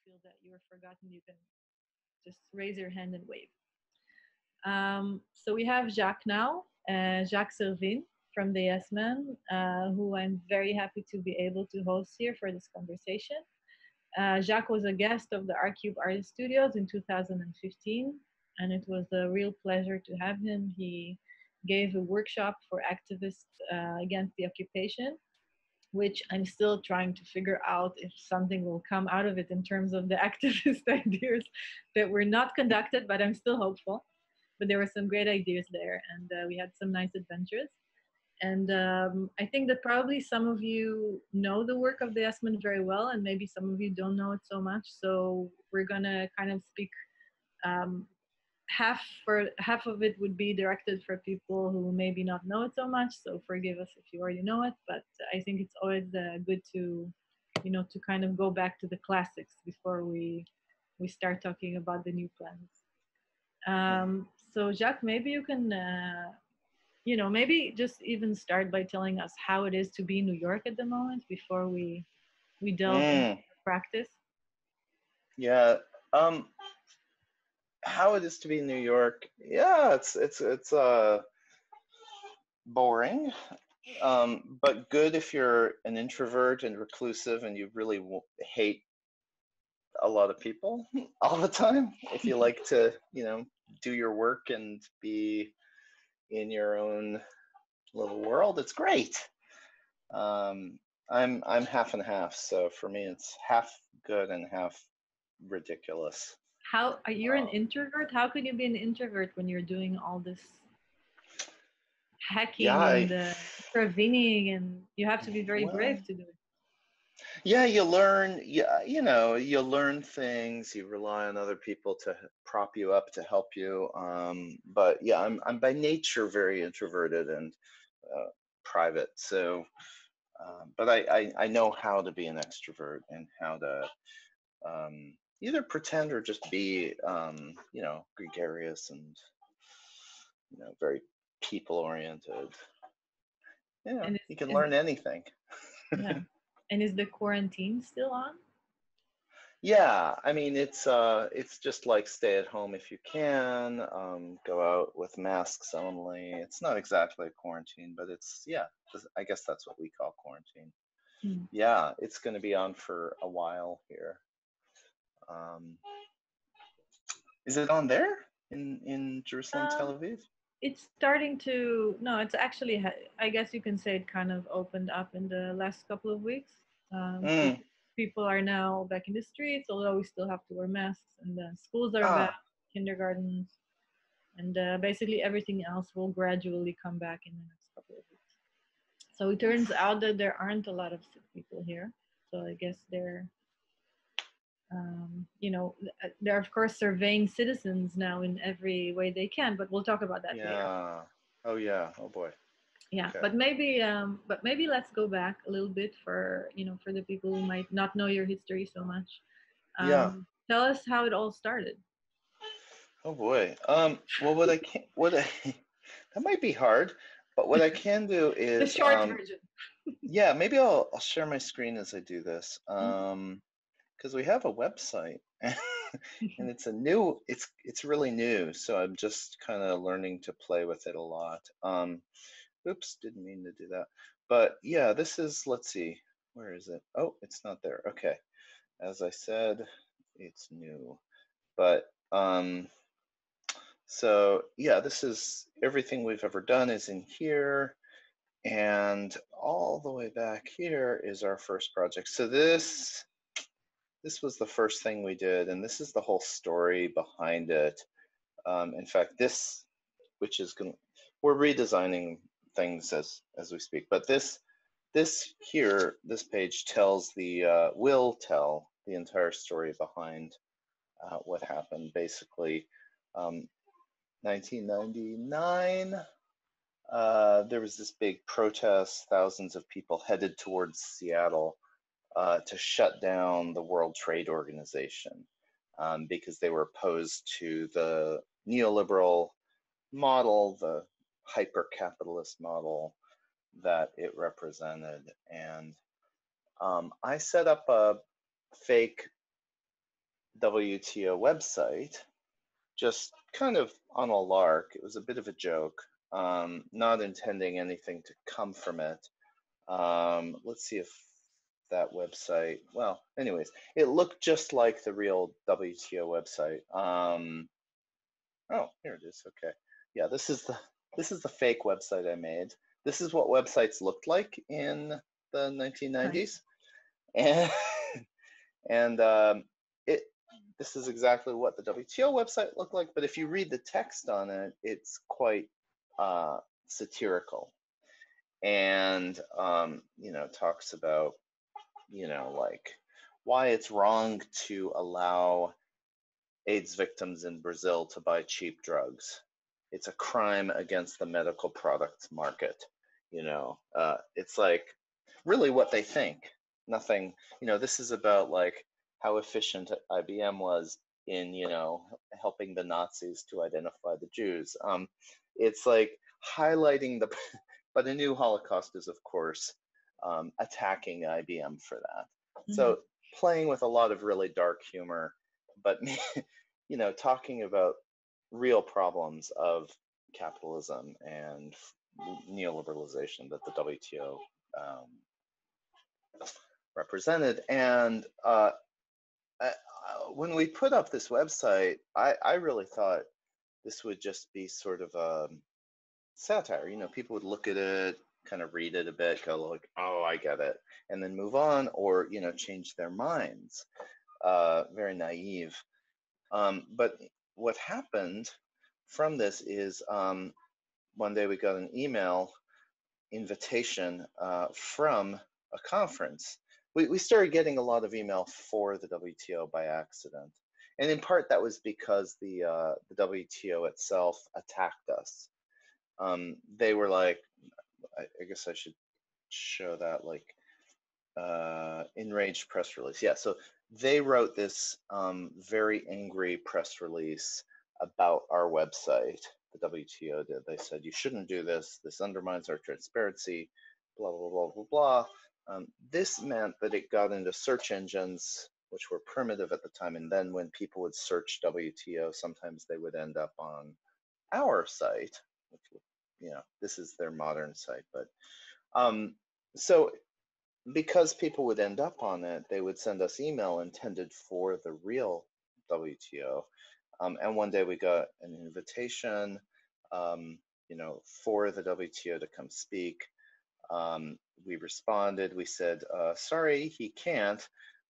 feel that you were forgotten, you can just raise your hand and wave. So we have Jacques now, Jacques Servin from the Yes Men, who I'm very happy to be able to host here for this conversation. Jacques was a guest of the R-Cube Artist Studios in 2015, and it was a real pleasure to have him. He gave a workshop for activists against the occupation, which I'm still trying to figure out if something will come out of it in terms of the activist ideas that were not conducted, but I'm still hopeful. But there were some great ideas there, and we had some nice adventures. And I think that probably some of you know the work of the Esmond very well, and maybe some of you don't know it so much. So we're gonna kind of speak. Um, half of it would be directed for people who maybe not know it so much. So forgive us if you already know it, but I think it's always good to, to kind of go back to the classics before we start talking about the new plans. So Jacques, maybe you can maybe just even start by telling us how it is to be in New York at the moment before we delve into practice. Yeah. How it is to be in New York? Yeah, it's boring, but good if you're an introvert and reclusive and you really hate a lot of people all the time. If you like to, do your work and be in your own little world, it's great. I'm half and half, so for me it's half good and half ridiculous. How you're an introvert? How could you be an introvert when you're doing all this hacking and intervening, and you have to be very brave to do it? Yeah, you learn. Yeah, you learn things. You rely on other people to prop you up, to help you. But yeah, I'm by nature very introverted and private. So, but I know how to be an extrovert and how to either pretend or just be gregarious and very people oriented. Yeah, you can learn anything. Yeah. And is the quarantine still on? Yeah, I mean it's just like stay at home if you can, go out with masks only. It's not exactly a quarantine, but it's I guess that's what we call quarantine. Yeah, it's going to be on for a while here. Is it on there in Jerusalem, Tel Aviv? It's starting to, no, it's actually, I guess you can say it kind of opened up in the last couple of weeks. People are now back in the streets, although we still have to wear masks, and the schools are back, kindergartens, and basically everything else will gradually come back in the next couple of weeks. So it turns out that there aren't a lot of sick people here. So I guess they're they're of course surveying citizens now in every way they can, but we'll talk about that later. Oh yeah. Oh boy. Yeah. Okay. But maybe let's go back a little bit for for the people who might not know your history so much. Tell us how it all started. Oh boy. Well, that might be hard, but what I can do is the short version. Yeah, maybe I'll share my screen as I do this. Because we have a website and it's really new, so I'm just kind of learning to play with it a lot. Oops, didn't mean to do that. But yeah, this is, let's see, where is it? Oh, it's not there. Okay. As I said, it's new. But so yeah, this is everything we've ever done is in here. And all the way back here is our first project. So this was the first thing we did, and this is the whole story behind it. In fact, we're redesigning things as we speak, but this page will tell the entire story behind what happened. Basically, 1999. There was this big protest. Thousands of people headed towards Seattle to shut down the World Trade Organization because they were opposed to the neoliberal model, the hyper-capitalist model that it represented. And I set up a fake WTO website, just kind of on a lark. It was a bit of a joke, not intending anything to come from it. Let's see if that website, well, anyways, it looked just like the real WTO website. Oh, here it is. Okay. Yeah, this is the fake website I made. This is what websites looked like in the 1990s. Nice. And this is exactly what the WTO website looked like, but if you read the text on it, it's quite satirical, and talks about like why it's wrong to allow AIDS victims in Brazil to buy cheap drugs. It's a crime against the medical products market. It's like really what they think. Nothing, this is about like how efficient IBM was in, helping the Nazis to identify the Jews. It's like highlighting but a new Holocaust is, of course, attacking IBM for that. Mm-hmm. So playing with a lot of really dark humor, but, talking about real problems of capitalism and neoliberalization that the WTO represented. And when we put up this website, I really thought this would just be sort of a satire. People would look at it, kind of read it a bit, go like, oh, I get it, and then move on, or change their minds. Very naive. But what happened from this is one day we got an email invitation from a conference. We started getting a lot of email for the WTO by accident. And in part that was because the WTO itself attacked us. They were like, I guess I should show that, like enraged press release. Yeah, so they wrote this very angry press release about our website. The WTO did. They said, you shouldn't do this. This undermines our transparency, blah, blah, blah, blah, blah. This meant that it got into search engines, which were primitive at the time. And then when people would search WTO, sometimes they would end up on our site, which, this is their modern site. But so because people would end up on it, they would send us email intended for the real WTO. And one day we got an invitation, for the WTO to come speak. We responded, we said, sorry, he can't.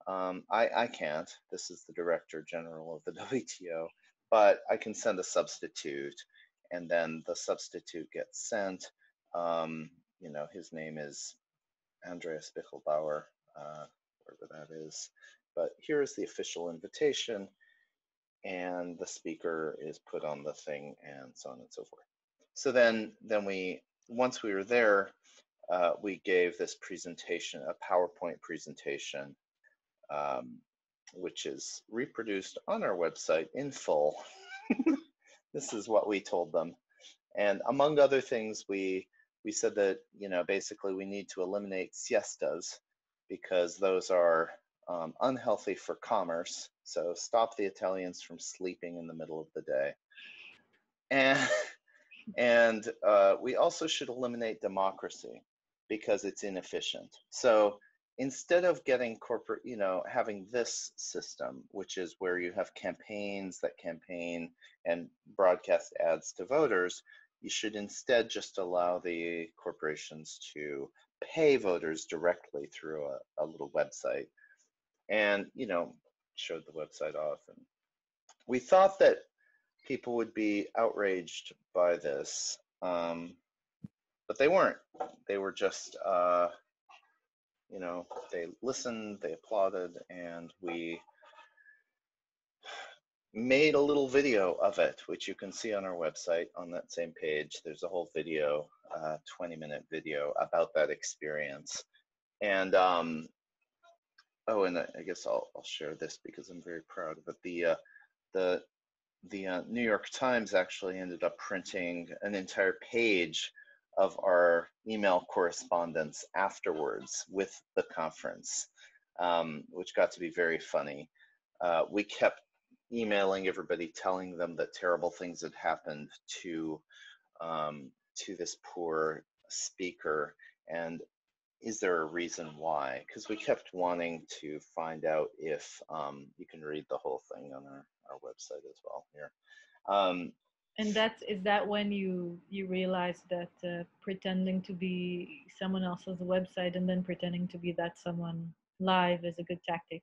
I can't. This is the Director General of the WTO, but I can send a substitute. And then the substitute gets sent. His name is Andreas Bichlbaum, wherever that is. But here is the official invitation, and the speaker is put on the thing, and so on and so forth. So then once we were there, we gave this presentation, a PowerPoint presentation, which is reproduced on our website in full. This is what we told them. And among other things, we said that, basically we need to eliminate siestas because those are unhealthy for commerce. So stop the Italians from sleeping in the middle of the day. And we also should eliminate democracy because it's inefficient. So instead of getting corporate, having this system, which is where you have campaigns that campaign and broadcast ads to voters, you should instead just allow the corporations to pay voters directly through a little website. And, showed the website off. And we thought that people would be outraged by this, but they weren't. They were just, they listened, they applauded, and we made a little video of it, which you can see on our website on that same page. There's a whole video, 20-minute video about that experience. And oh, and I guess I'll share this because I'm very proud of it. The New York Times actually ended up printing an entire page of our email correspondence afterwards with the conference, which got to be very funny. we kept emailing everybody, telling them that terrible things had happened to this poor speaker, and is there a reason why? Because we kept wanting to find out if you can read the whole thing on our website as well here. And is that when you realized that pretending to be someone else's website and then pretending to be that someone live is a good tactic?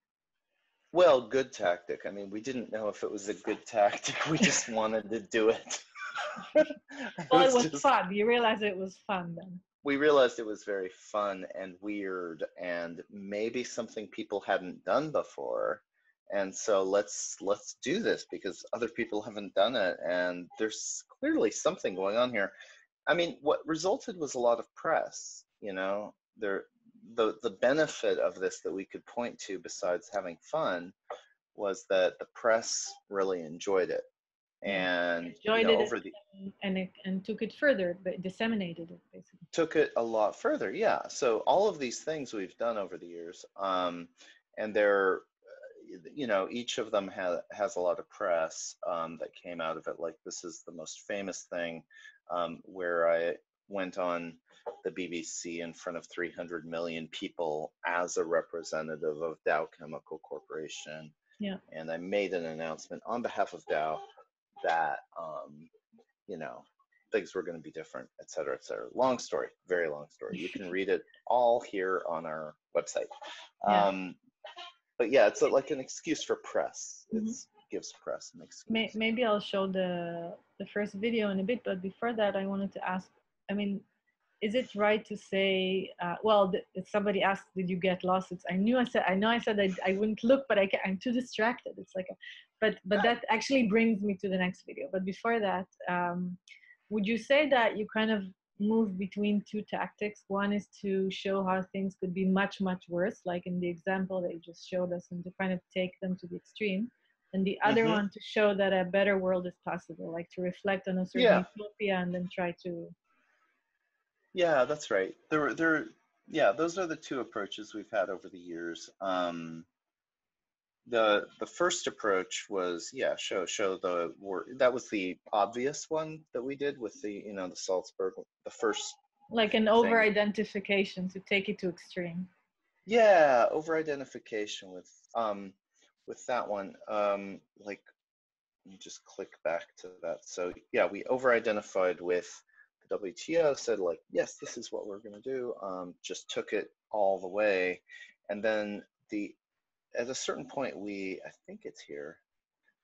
Well, good tactic. I mean, we didn't know if it was a good tactic. We just wanted to do it. Well, it was fun. You realized it was fun then. We realized it was very fun and weird and maybe something people hadn't done before. And so let's do this because other people haven't done it, and there's clearly something going on here. I mean, what resulted was a lot of press, you know. The benefit of this that we could point to besides having fun was that the press really enjoyed it. And enjoyed it and took it further, but disseminated it basically. Took it a lot further, yeah. So all of these things we've done over the years, and they're, you know, each of them has a lot of press that came out of it. Like this is the most famous thing, where I went on the BBC in front of 300 million people as a representative of Dow Chemical Corporation. Yeah. And I made an announcement on behalf of Dow that, you know, things were going to be different, et cetera, et cetera. Long story, very long story. You can read it all here on our website. Yeah. But yeah, it's like an excuse for press. It gives press an excuse. Maybe I'll show the first video in a bit, but before that, I wanted to ask, I mean, is it right to say, if somebody asked, did you get lawsuits? I know I said I wouldn't look, but I'm too distracted. It's like, but that actually brings me to the next video. But before that, would you say that you kind of move between two tactics? One is to show how things could be much, much worse, like in the example that you just showed us, and to kind of take them to the extreme. And the other one to show that a better world is possible, like to reflect on a certain utopia and then try to. Yeah, that's right. Yeah, those are the two approaches we've had over the years. The first approach was, show the work. That was the obvious one that we did with the, you know, the Salzburg, the first. Like an over-identification, to take it to extreme. Yeah, over-identification with that one. Like, let me just click back to that. So yeah, we over-identified with the WTO, said like, yes, this is what we're going to do. Just took it all the way, and then at a certain point, I think it's here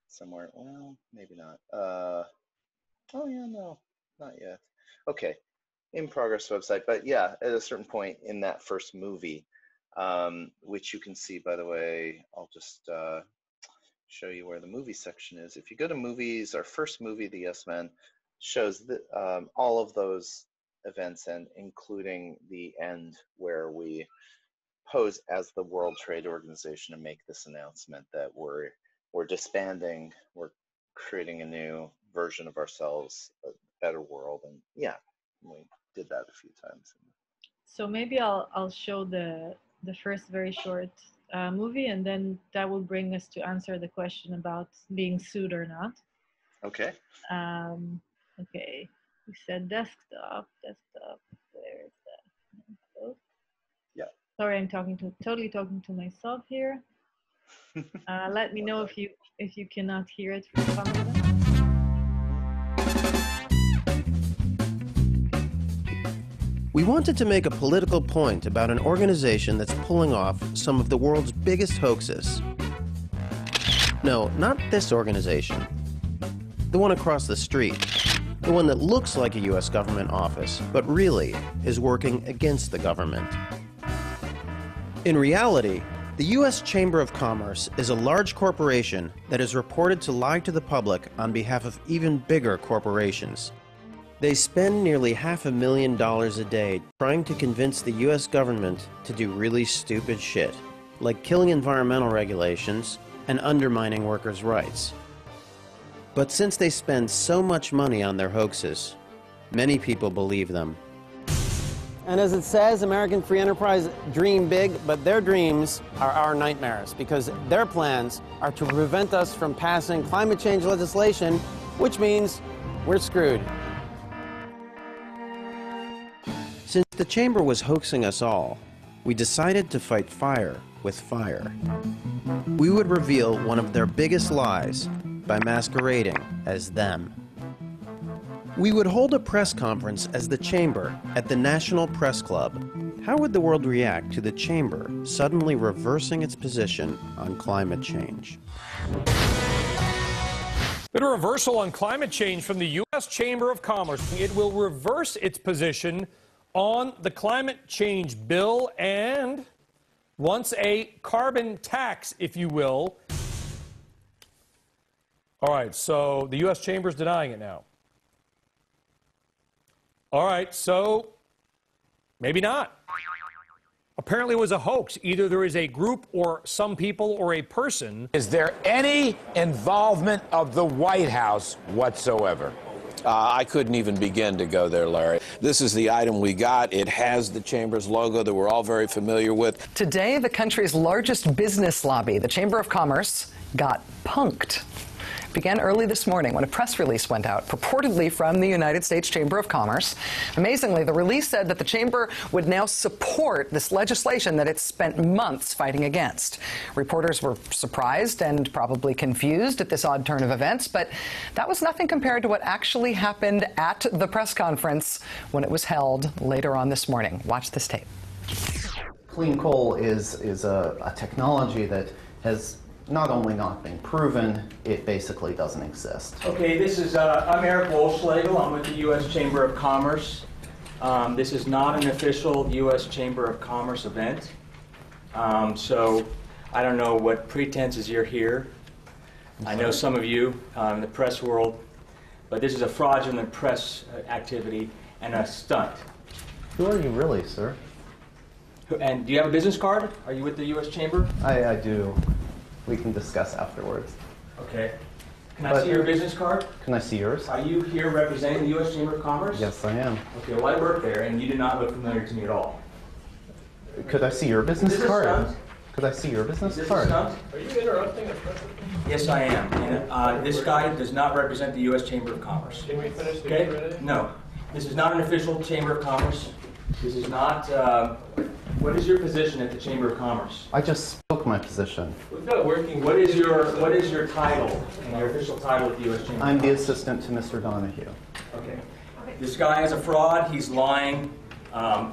somewhere. Well, maybe not. Oh yeah, no, not yet. Okay, in progress website. But yeah, at a certain point in that first movie, which you can see, by the way, I'll just show you where the movie section is. If you go to movies, our first movie, The Yes Men, shows all of those events, and including the end where we pose as the World Trade Organization and make this announcement that we're disbanding, we're creating a new version of ourselves, a better world. And yeah, we did that a few times. So maybe I'll show the first very short movie, and then that will bring us to answer the question about being sued or not. Okay. Okay, we said desktop. Where is that? Yeah. Sorry, I'm totally talking to myself here. Let me know if you cannot hear it from some of them. We wanted to make a political point about an organization that's pulling off some of the world's biggest hoaxes. No, not this organization. The one across the street. The one that looks like a U.S. government office, but really is working against the government. In reality, the U.S. Chamber of Commerce is a large corporation that is reported to lie to the public on behalf of even bigger corporations. They spend nearly $500,000 a day trying to convince the U.S. government to do really stupid shit, like killing environmental regulations and undermining workers' rights. But since they spend so much money on their hoaxes, many people believe them. And as it says, American Free Enterprise dream big, but their dreams are our nightmares because their plans are to prevent us from passing climate change legislation, which means we're screwed. Since the chamber was hoaxing us all, we decided to fight fire with fire. We would reveal one of their biggest lies by masquerading as them. We would hold a press conference as the Chamber at the National Press Club. How would the world react to the Chamber suddenly reversing its position on climate change? Bit of reversal on climate change from the U.S. Chamber of Commerce. It will reverse its position on the climate change bill and wants a carbon tax, if you will. All right, so the U.S. Chamber is denying it now. All right, so maybe not. Apparently it was a hoax. Either there is a group or some people or a person. Is there any involvement of the White House whatsoever? I couldn't even begin to go there, Larry. This is the item we got. It has the Chamber's logo that we're all very familiar with. Today, the country's largest business lobby, the Chamber of Commerce, got punked. It began early this morning when a press release went out, purportedly from the United States Chamber of Commerce. Amazingly, the release said that the Chamber would now support this legislation that it spent months fighting against. Reporters were surprised and probably confused at this odd turn of events, but that was nothing compared to what actually happened at the press conference when it was held later on this morning. Watch this tape. Clean coal is a technology that has not only not been proven, it basically doesn't exist. Okay, this is, I'm Eric Wolfschlegel. I'm with the U.S. Chamber of Commerce. This is not an official U.S. Chamber of Commerce event. So I don't know what pretenses you're here. I know some of you in the press world, but this is a fraudulent press activity and a stunt. Who are you really, sir? And do you have a business card? Are you with the U.S. Chamber? I do. We can discuss afterwards. Okay. Can I see your business card? Can I see yours? Are you here representing the U.S. Chamber of Commerce? Yes, I am. Okay, well, I work there, and you do not look familiar to me at all. Could I see your business card? Stunt? Could I see your business Is this card? a stunt? Are you interrupting the president? Yes, I am. And this guy does not represent the U.S. Chamber of Commerce. Can we finish the Okay? No. This is not an official Chamber of Commerce. This is not... what is your position at the Chamber of Commerce? I just spoke my position. We've got working. What is your title and your official title at the U.S. Chamber? I'm the assistant to Mr. Donahue. Okay. This guy is a fraud. He's lying.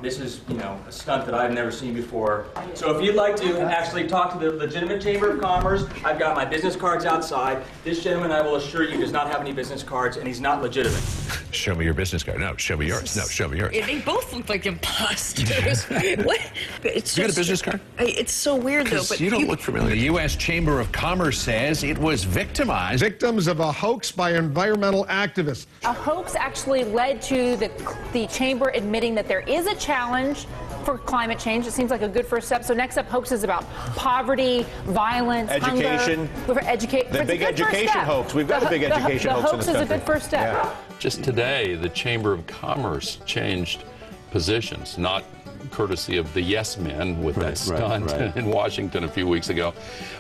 This is, a stunt that I've never seen before. So if you'd like to actually talk to the legitimate Chamber of Commerce, I've got my business cards outside. This gentleman, I will assure you, does not have any business cards, and he's not legitimate. Show me your business card. No, show me yours. No, show me yours. They both look like imposters. What? It's You got a business card? It's so weird, though. But you don't look familiar. The U.S. Chamber of Commerce says it was victimized. Victims of a hoax by environmental activists. A hoax actually led to the chamber admitting that there is a challenge for climate change. It seems like a good first step. So next up, hoaxes about poverty, violence, education, hunger. the big education hoax. We've got a big education hoax in this country. The hoax is a good first step. Yeah. Just today, the Chamber of Commerce changed positions, not courtesy of the yes men with that stunt in Washington a few weeks ago.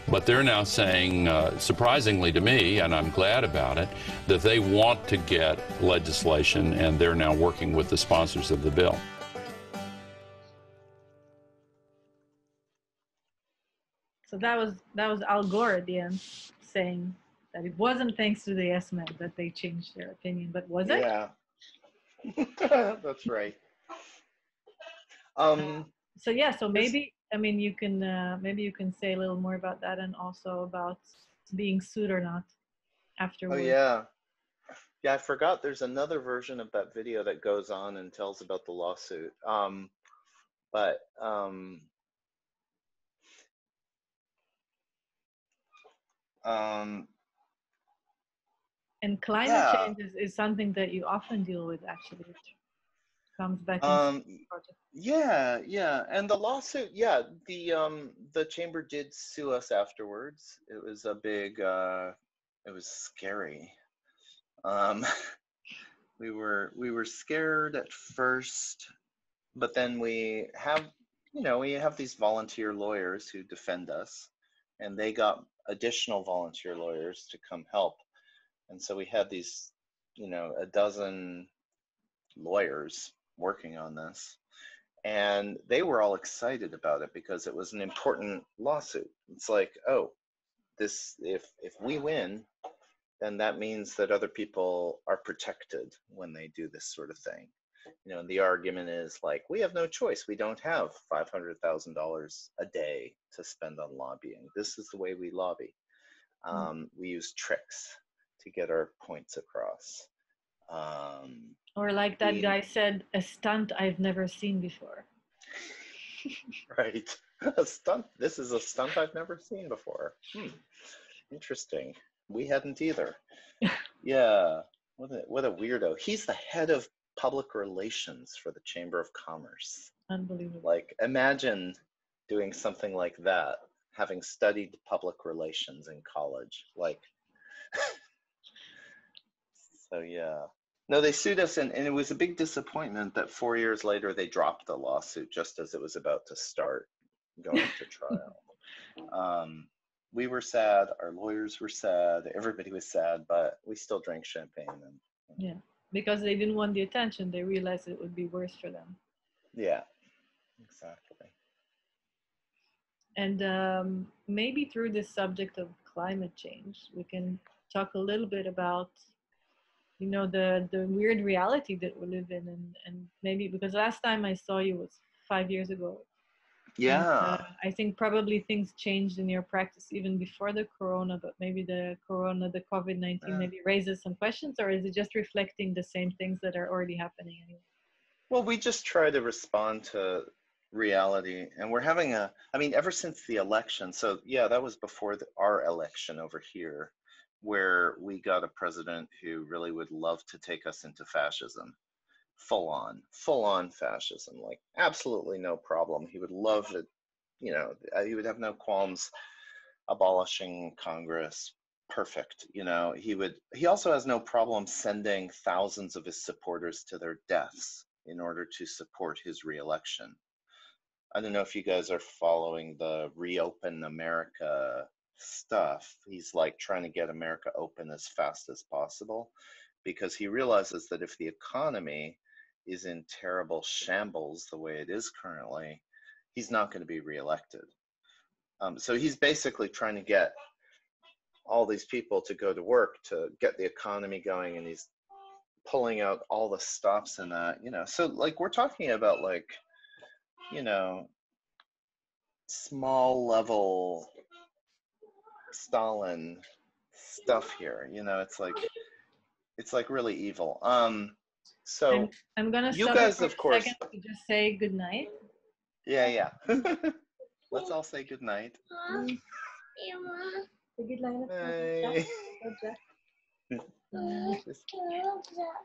But they're now saying, surprisingly to me, and I'm glad about it, that they want to get legislation, and they're now working with the sponsors of the bill. So that was Al Gore at the end saying that it wasn't thanks to the yes men that they changed their opinion, but was it? Yeah. That's right. So yeah, so maybe you can say a little more about that, and also about being sued or not afterwards. Oh yeah. Yeah, I forgot there's another version of that video that goes on and tells about the lawsuit. And climate change is something that you often deal with, actually. It comes back into the project. Yeah, and the lawsuit, the chamber did sue us afterwards. It was a big, it was scary. We were scared at first but then we have, we have these volunteer lawyers who defend us, and they got additional volunteer lawyers to come help. And so we had these, a dozen lawyers working on this, and they were all excited about it because it was an important lawsuit. It's like, oh, this, if we win, then that means that other people are protected when they do this sort of thing. And the argument is like, we have no choice. We don't have $500,000 a day to spend on lobbying. This is the way we lobby. We use tricks to get our points across. Or like that guy said, a stunt I've never seen before. Right. A stunt. This is a stunt I've never seen before. Interesting. We hadn't either. Yeah. What a weirdo. He's the head of public relations for the Chamber of Commerce. Unbelievable. Like, imagine doing something like that, having studied public relations in college. Like, so yeah. No, they sued us, and it was a big disappointment that 4 years later they dropped the lawsuit just as it was about to start going to trial. We were sad, our lawyers were sad, everybody was sad, but we still drank champagne. And, yeah, because they didn't want the attention. They realized it would be worse for them. Yeah, exactly. And maybe through this subject of climate change, we can talk a little bit about the weird reality that we live in, and maybe because last time I saw you was 5 years ago. Yeah. And, I think probably things changed in your practice even before the corona, but maybe the COVID-19 maybe raises some questions, or is it just reflecting the same things that are already happening anyway? Well, we just try to respond to reality, and we're having ever since the election, so yeah, that was before our election over here, where we got a president who really would love to take us into fascism, full on fascism, like absolutely no problem. He would love it, he would have no qualms abolishing Congress. Perfect. He also has no problem sending thousands of his supporters to their deaths in order to support his reelection. I don't know if you guys are following the Reopen America stuff. He's like trying to get America open as fast as possible because he realizes that if the economy is in terrible shambles the way it is currently, he's not going to be reelected. So he's basically trying to get all these people to go to work to get the economy going, and he's pulling out all the stops in that, so like we're talking about like, small level Stalin stuff here, it's like really evil. So I'm gonna you stop guys, for of course, a second to just say good night. Yeah. Let's all say good night. Good night. Bye.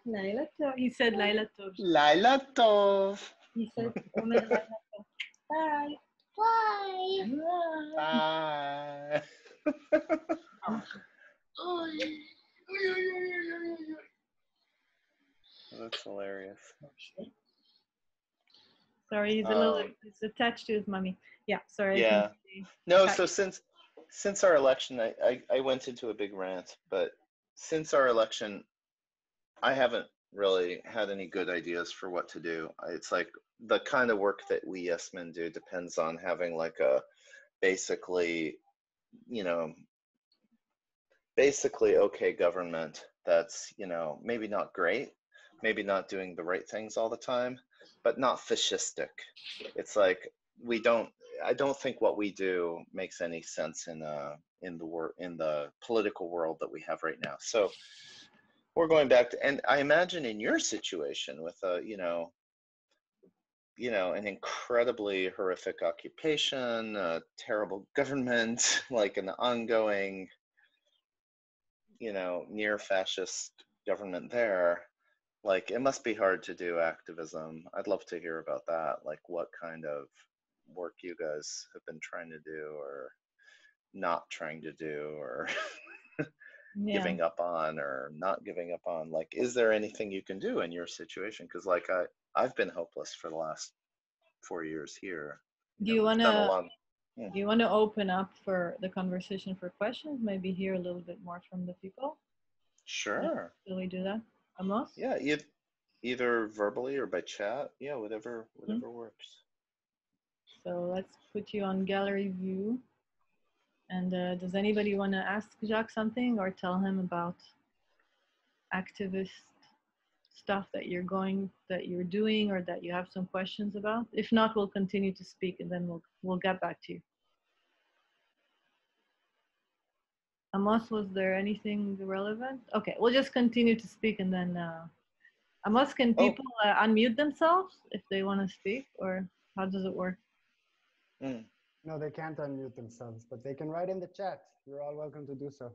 Laila Tov. He said Laila Tov. Laila Tov. He said Omer Laila Tov. Bye. Bye. That's hilarious. Sorry, he's attached to his mommy. Yeah, sorry. Yeah. No, so since our election, I went into a big rant, but since our election, I haven't really had any good ideas for what to do. It's like the kind of work that we yes men do depends on having like a basically okay government that's, maybe not great, maybe not doing the right things all the time, but not fascistic. It's like I don't think what we do makes any sense in the political world that we have right now. So we're going back to, and I imagine in your situation with an incredibly horrific occupation, a terrible government, like an ongoing, near fascist government there, like it must be hard to do activism. I'd love to hear about that, like what kind of work you guys have been trying to do or not trying to do, or giving up on or not giving up on. Like, is there anything you can do in your situation? Because like I've been hopeless for the last 4 years here. Do you want done a to lot. do you want to open up for the conversation for questions? Maybe hear a little bit more from the people. Sure. Can we do that, Amos? Yeah, either verbally or by chat. Yeah, whatever works. So let's put you on gallery view. And does anybody want to ask Jacques something or tell him about activist stuff that you're doing or that you have some questions about? If not, we'll continue to speak and then we'll get back to you. Amos, was there anything relevant? Okay, we'll just continue to speak and then Amos, can people unmute themselves if they want to speak, or how does it work? No, they can't unmute themselves, but they can write in the chat. You're all welcome to do so.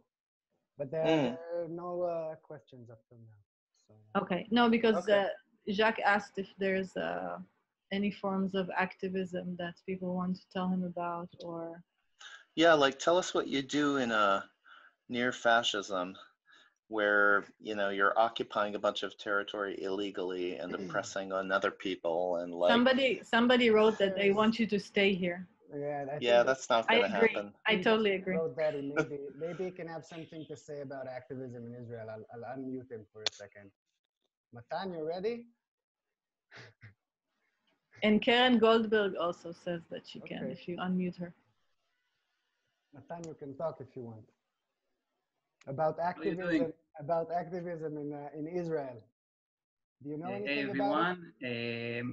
But there are no questions up till now. So, okay, no, because Jacques asked if there's any forms of activism that people want to tell him about, or... Yeah, like tell us what you do in a near fascism, where you're occupying a bunch of territory illegally and oppressing on other people, and like somebody wrote that they want you to stay here. Yeah, that's not going to happen. I totally agree. Wrote that maybe he can have something to say about activism in Israel. I'll unmute him for a second. Matan, you ready? And Karen Goldberg also says that she can if you unmute her. Matan, you can talk if you want. About activism in Israel. Do you know anything about it?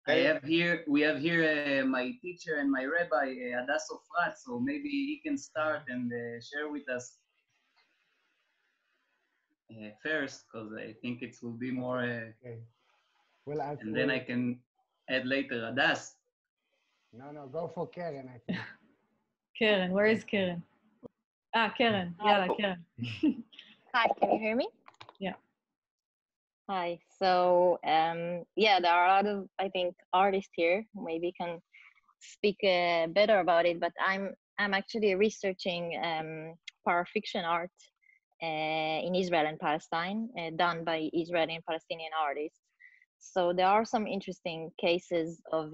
We have here my teacher and my rabbi, Adas Ofrat, so maybe he can start and share with us first, because I think it will be more, and then I can add later. Adas. No, go for Karen, I think. Karen, where is Karen? Karen. Yeah, Karen. Hi, can you hear me? Yeah. Hi. So, yeah, there are a lot of, I think, artists here. Maybe can speak better about it. But I'm actually researching parafiction art in Israel and Palestine, done by Israeli and Palestinian artists. So there are some interesting cases of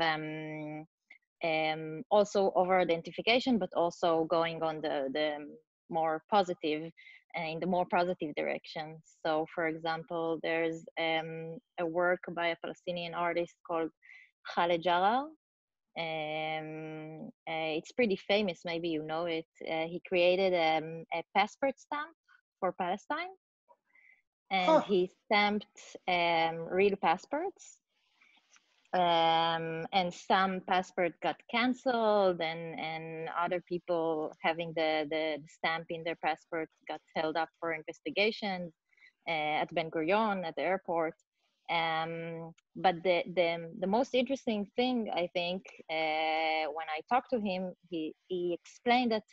also over-identification, but also going on the more positive, in the more positive direction. So, for example, there's a work by a Palestinian artist called Khaled Jarrah. It's pretty famous, maybe you know it. He created a passport stamp for Palestine, and he stamped real passports. And some passport got canceled, and other people having the stamp in their passport got held up for investigations at Ben Gurion at the airport. But the most interesting thing, I think, when I talked to him, he explained that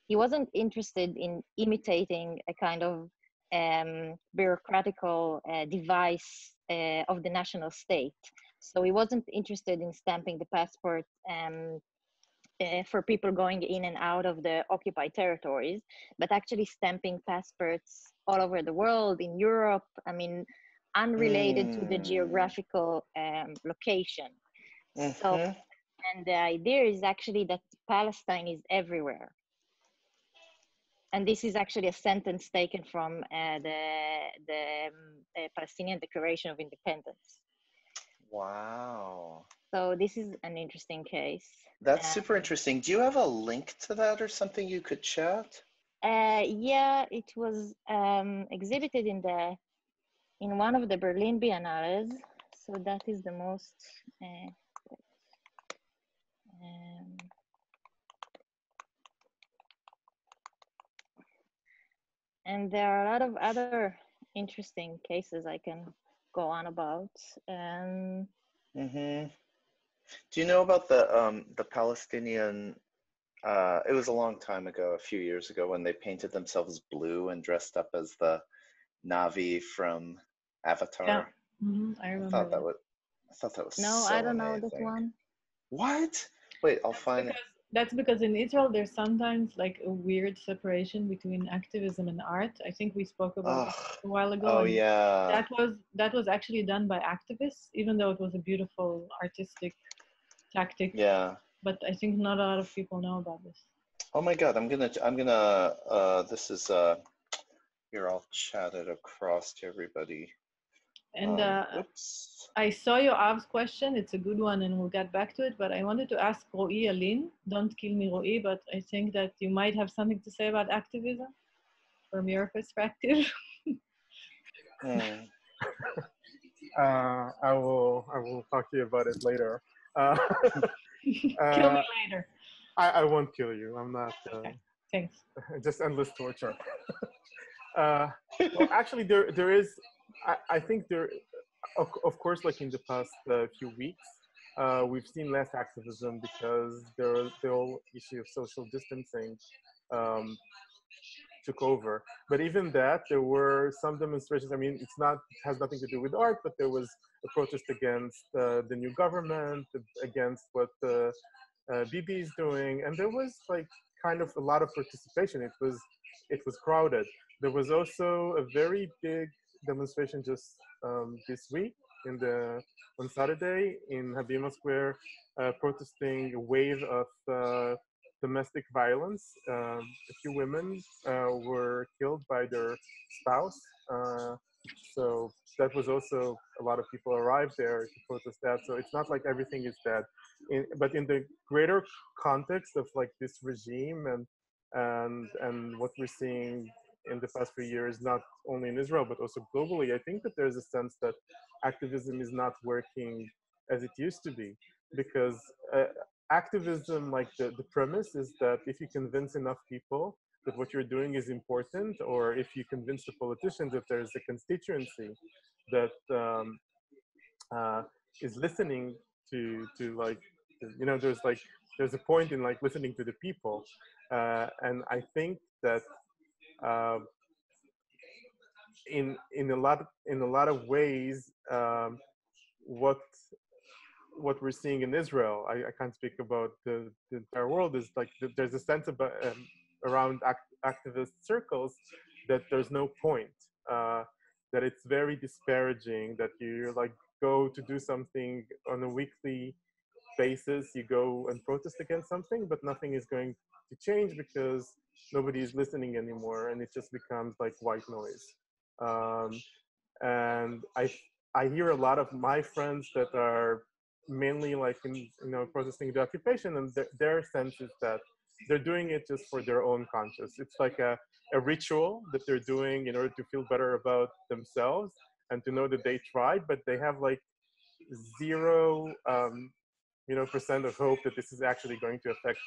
he wasn't interested in imitating a kind of bureaucratical device of the national state. So he wasn't interested in stamping the passport for people going in and out of the occupied territories, but actually stamping passports all over the world, in Europe, I mean, unrelated to the geographical location. So, and the idea is actually that Palestine is everywhere. And this is actually a sentence taken from the Palestinian Declaration of Independence. Wow. So this is an interesting case. That's super interesting. Do you have a link to that or something you could chat? Yeah, it was exhibited in one of the Berlin Biennales. So that is the most. And there are a lot of other interesting cases I can go on about. Do you know about the Palestinian? It was a long time ago, a few years ago, when they painted themselves blue and dressed up as the Navi from Avatar. Yeah, I remember. I thought that was no, so I don't know amazing. that one. What? Wait, I'll find it. That's because in Israel there's sometimes like a weird separation between activism and art. I think we spoke about this a while ago. Oh and yeah. that was actually done by activists, even though it was a beautiful artistic tactic. Yeah. But I think not a lot of people know about this. Oh my God, I'm gonna this is here, I'll chat it across to everybody. And whoops. I saw Yoav's question. It's a good one, and we'll get back to it. But I wanted to ask Ro'i Alin. Don't kill me, Ro'i, but I think that you might have something to say about activism from your perspective. I will talk to you about it later. Kill me later. I won't kill you. I'm not. Okay. Thanks. Just endless torture. Well, actually, there is. I think there, of course, like in the past few weeks, we've seen less activism because the whole issue of social distancing took over. But even that, there were some demonstrations. I mean, it has nothing to do with art, but there was a protest against the new government, against what Bibi is doing, and there was like kind of a lot of participation. It was crowded. There was also a very big demonstration just this week on Saturday in Habima Square, protesting a wave of domestic violence. A few women were killed by their spouse. So that was also, a lot of people arrived there to protest that. So it's not like everything is bad. But in the greater context of like this regime and what we're seeing in the past few years, not only in Israel, but also globally, I think that there's a sense that activism is not working as it used to be, because activism, like the premise is that if you convince enough people that what you're doing is important, or if you convince the politicians that there's a constituency that is listening to like, you know, there's a point in like listening to the people, and I think that in a lot of ways, what we're seeing in Israel, I can't speak about the entire world, is like there's a sense about around activist circles that there's no point, that it's very disparaging, that you like go to do something on a weekly basis, you go and protest against something, but nothing is going to change because nobody is listening anymore, and it just becomes like white noise. And I hear a lot of my friends that are mainly like protesting the occupation, and their sense is that they're doing it just for their own conscience. It's like a ritual that they're doing in order to feel better about themselves and to know that they tried, but they have like 0% of hope that this is actually going to affect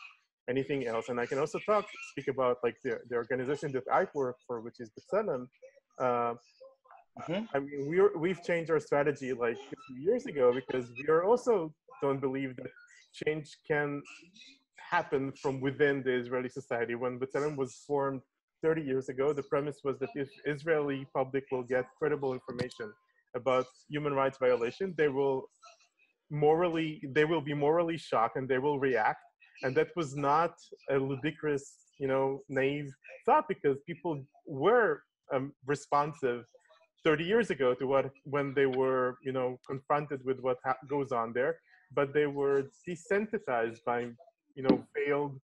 anything else. And I can also speak about like the organization that I work for, which is B'Tselem. I mean, we've changed our strategy like a few years ago, because we are also don't believe that change can happen from within the Israeli society. When B'Tselem was formed 30 years ago, the premise was that if Israeli public will get credible information about human rights violation, they will be morally shocked and they will react. And that was not a ludicrous, naive thought, because people were responsive 30 years ago to when they were, confronted with what goes on there, but they were desensitized by, failed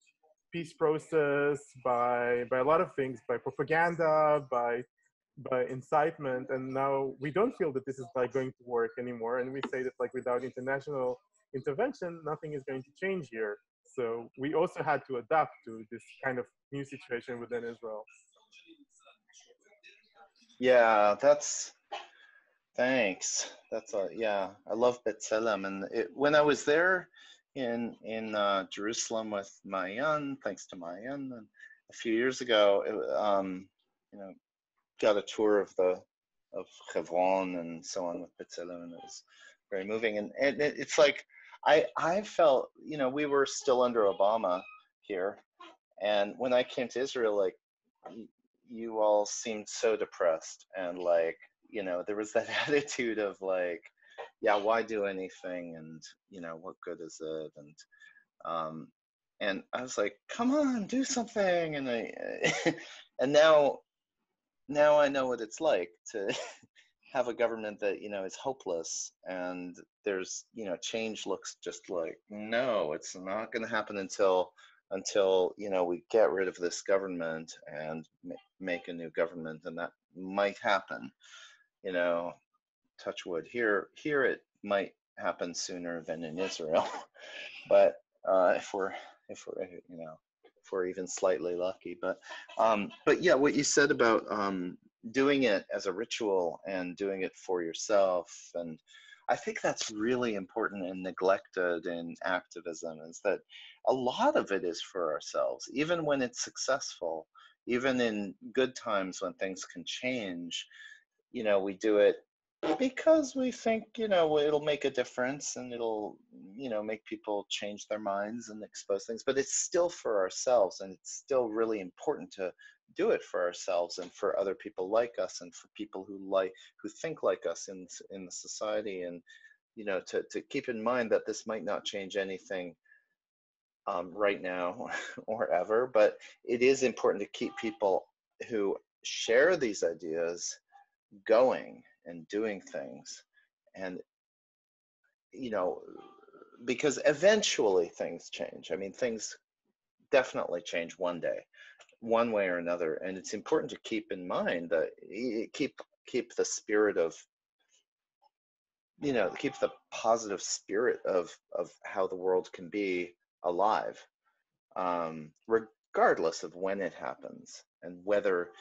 peace process, by a lot of things, by propaganda, by incitement. And now we don't feel that this is like going to work anymore. And we say that like without international intervention, nothing is going to change here. So we also had to adapt to this kind of new situation within Israel. Yeah, thanks. Yeah, I love B'Tselem. And when I was there in Jerusalem with Maayan, thanks to Maayan, and a few years ago, got a tour of Hebron and so on with B'Tselem, and it was very moving. And it's like, I felt, we were still under Obama here. And when I came to Israel, like, you all seemed so depressed, and like, there was that attitude of like, yeah, why do anything, and what good is it? And And I was like, come on, do something. And and now I know what it's like to have a government that, is hopeless, and there's, change looks just like, no, it's not going to happen until, we get rid of this government and make a new government. And that might happen, touch wood. Here it might happen sooner than in Israel. But if we're even slightly lucky. But yeah, what you said about doing it as a ritual and doing it for yourself, and I think that's really important and neglected in activism, is that a lot of it is for ourselves, even when it's successful, even in good times when things can change. We do it because we think, it'll make a difference, and it'll, make people change their minds and expose things, but it's still for ourselves, and it's still really important to do it for ourselves and for other people like us, and for people who think like us in the society. And, to keep in mind that this might not change anything right now or ever, but it is important to keep people who share these ideas going and doing things. And because eventually things change. I mean, things definitely change one day, one way or another, and it's important to keep in mind that keep the spirit of, keep the positive spirit of how the world can be alive, regardless of when it happens, and whether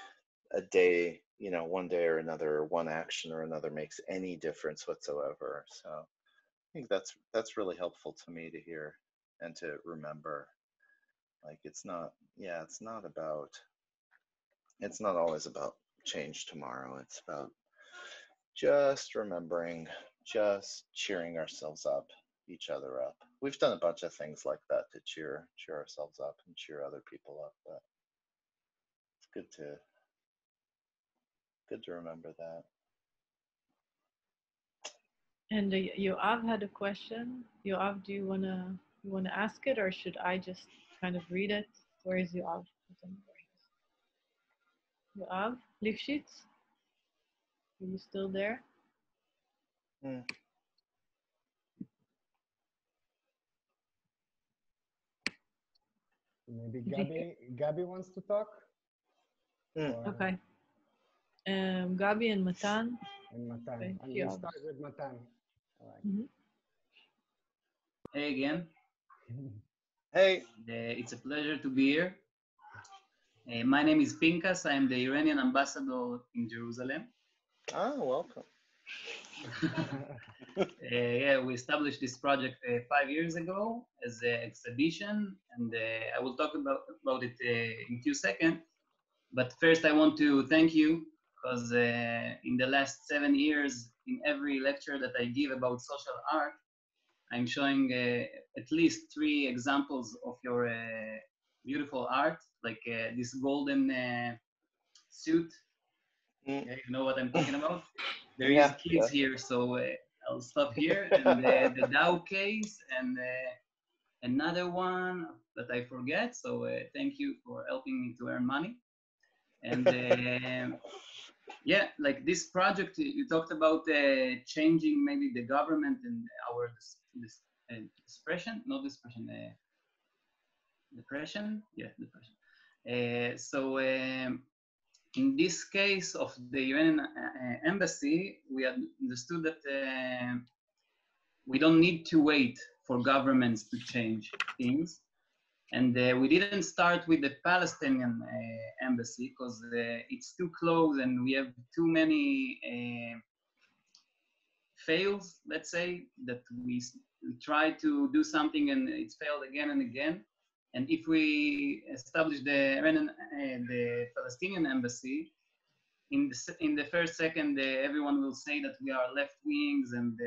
a day, one day or another, or one action or another makes any difference whatsoever. So I think that's really helpful to me to hear and to remember. Like, it's not always about change tomorrow. It's about just remembering, just cheering ourselves up, each other up. We've done a bunch of things like that to cheer ourselves up and cheer other people up, but it's good to remember that. And Yoav had a question. Yoav, do you wanna ask it, or should I just kind of read it? Where is Yoav? Yoav Lifshitz, are you still there? Maybe Gabi wants to talk. Okay. Gabi and Matan. Okay, and we'll start with Matan. All right. Hey again. Hey. It's a pleasure to be here. My name is Pinkas. I am the Iranian ambassador in Jerusalem. Oh, welcome. Yeah, we established this project 5 years ago as an exhibition, and I will talk about it in a few seconds. But first, I want to thank you, because in the last 7 years, in every lecture that I give about social art, I'm showing at least 3 examples of your beautiful art, like this golden suit. Okay, you know what I'm talking about? There is kids here, so I'll stop here. And the Dow case, and another one that I forget. So thank you for helping me to earn money. And yeah, like this project, you talked about changing maybe the government and our depression. Yeah, depression. So in this case of the UN embassy, we understood that we don't need to wait for governments to change things. And we didn't start with the Palestinian embassy because it's too close and we have too many fails, let's say, that we try to do something and it's failed again and again. And if we establish the Palestinian embassy, in the first second, everyone will say that we are left wings and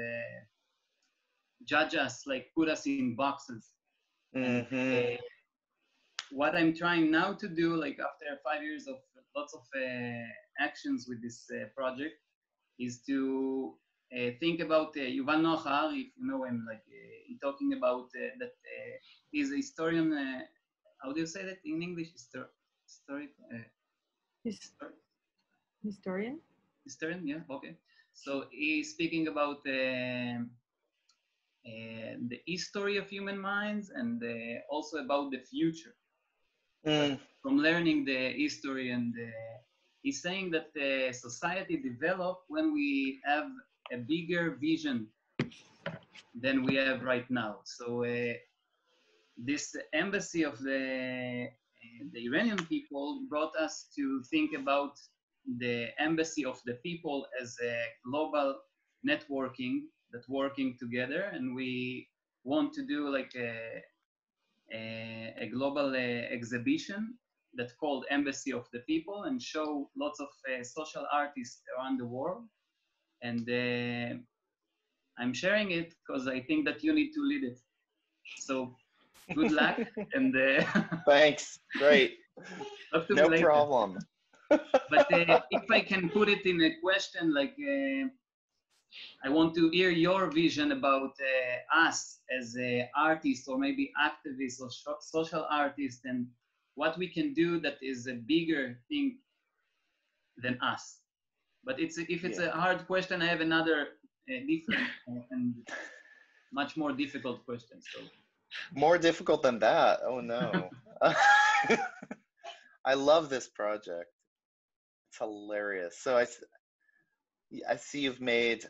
judge us, like put us in boxes. Mm-hmm. And, what I'm trying now to do, like after 5 years of lots of actions with this project, is to think about Yuval Noah Harari, if you know him, like talking about that he's a historian. How do you say that in English? Historian? Historian, yeah, okay. So he's speaking about the history of human minds and also about the future. From learning the history, and he's saying that society developed when we have a bigger vision than we have right now. So this embassy of the Iranian people brought us to think about the embassy of the people as a global networking that working together, and we want to do like a global exhibition that's called Embassy of the People, and show lots of social artists around the world. And I'm sharing it because I think that you need to lead it. So good luck. And thanks. Great. No problem. But if I can put it in a question, like I want to hear your vision about us as artists, or maybe activists or social artists, and what we can do that is a bigger thing than us. But if it's a hard question, I have another different and much more difficult question. So more difficult than that? Oh no. I love this project. It's hilarious. So I see you've made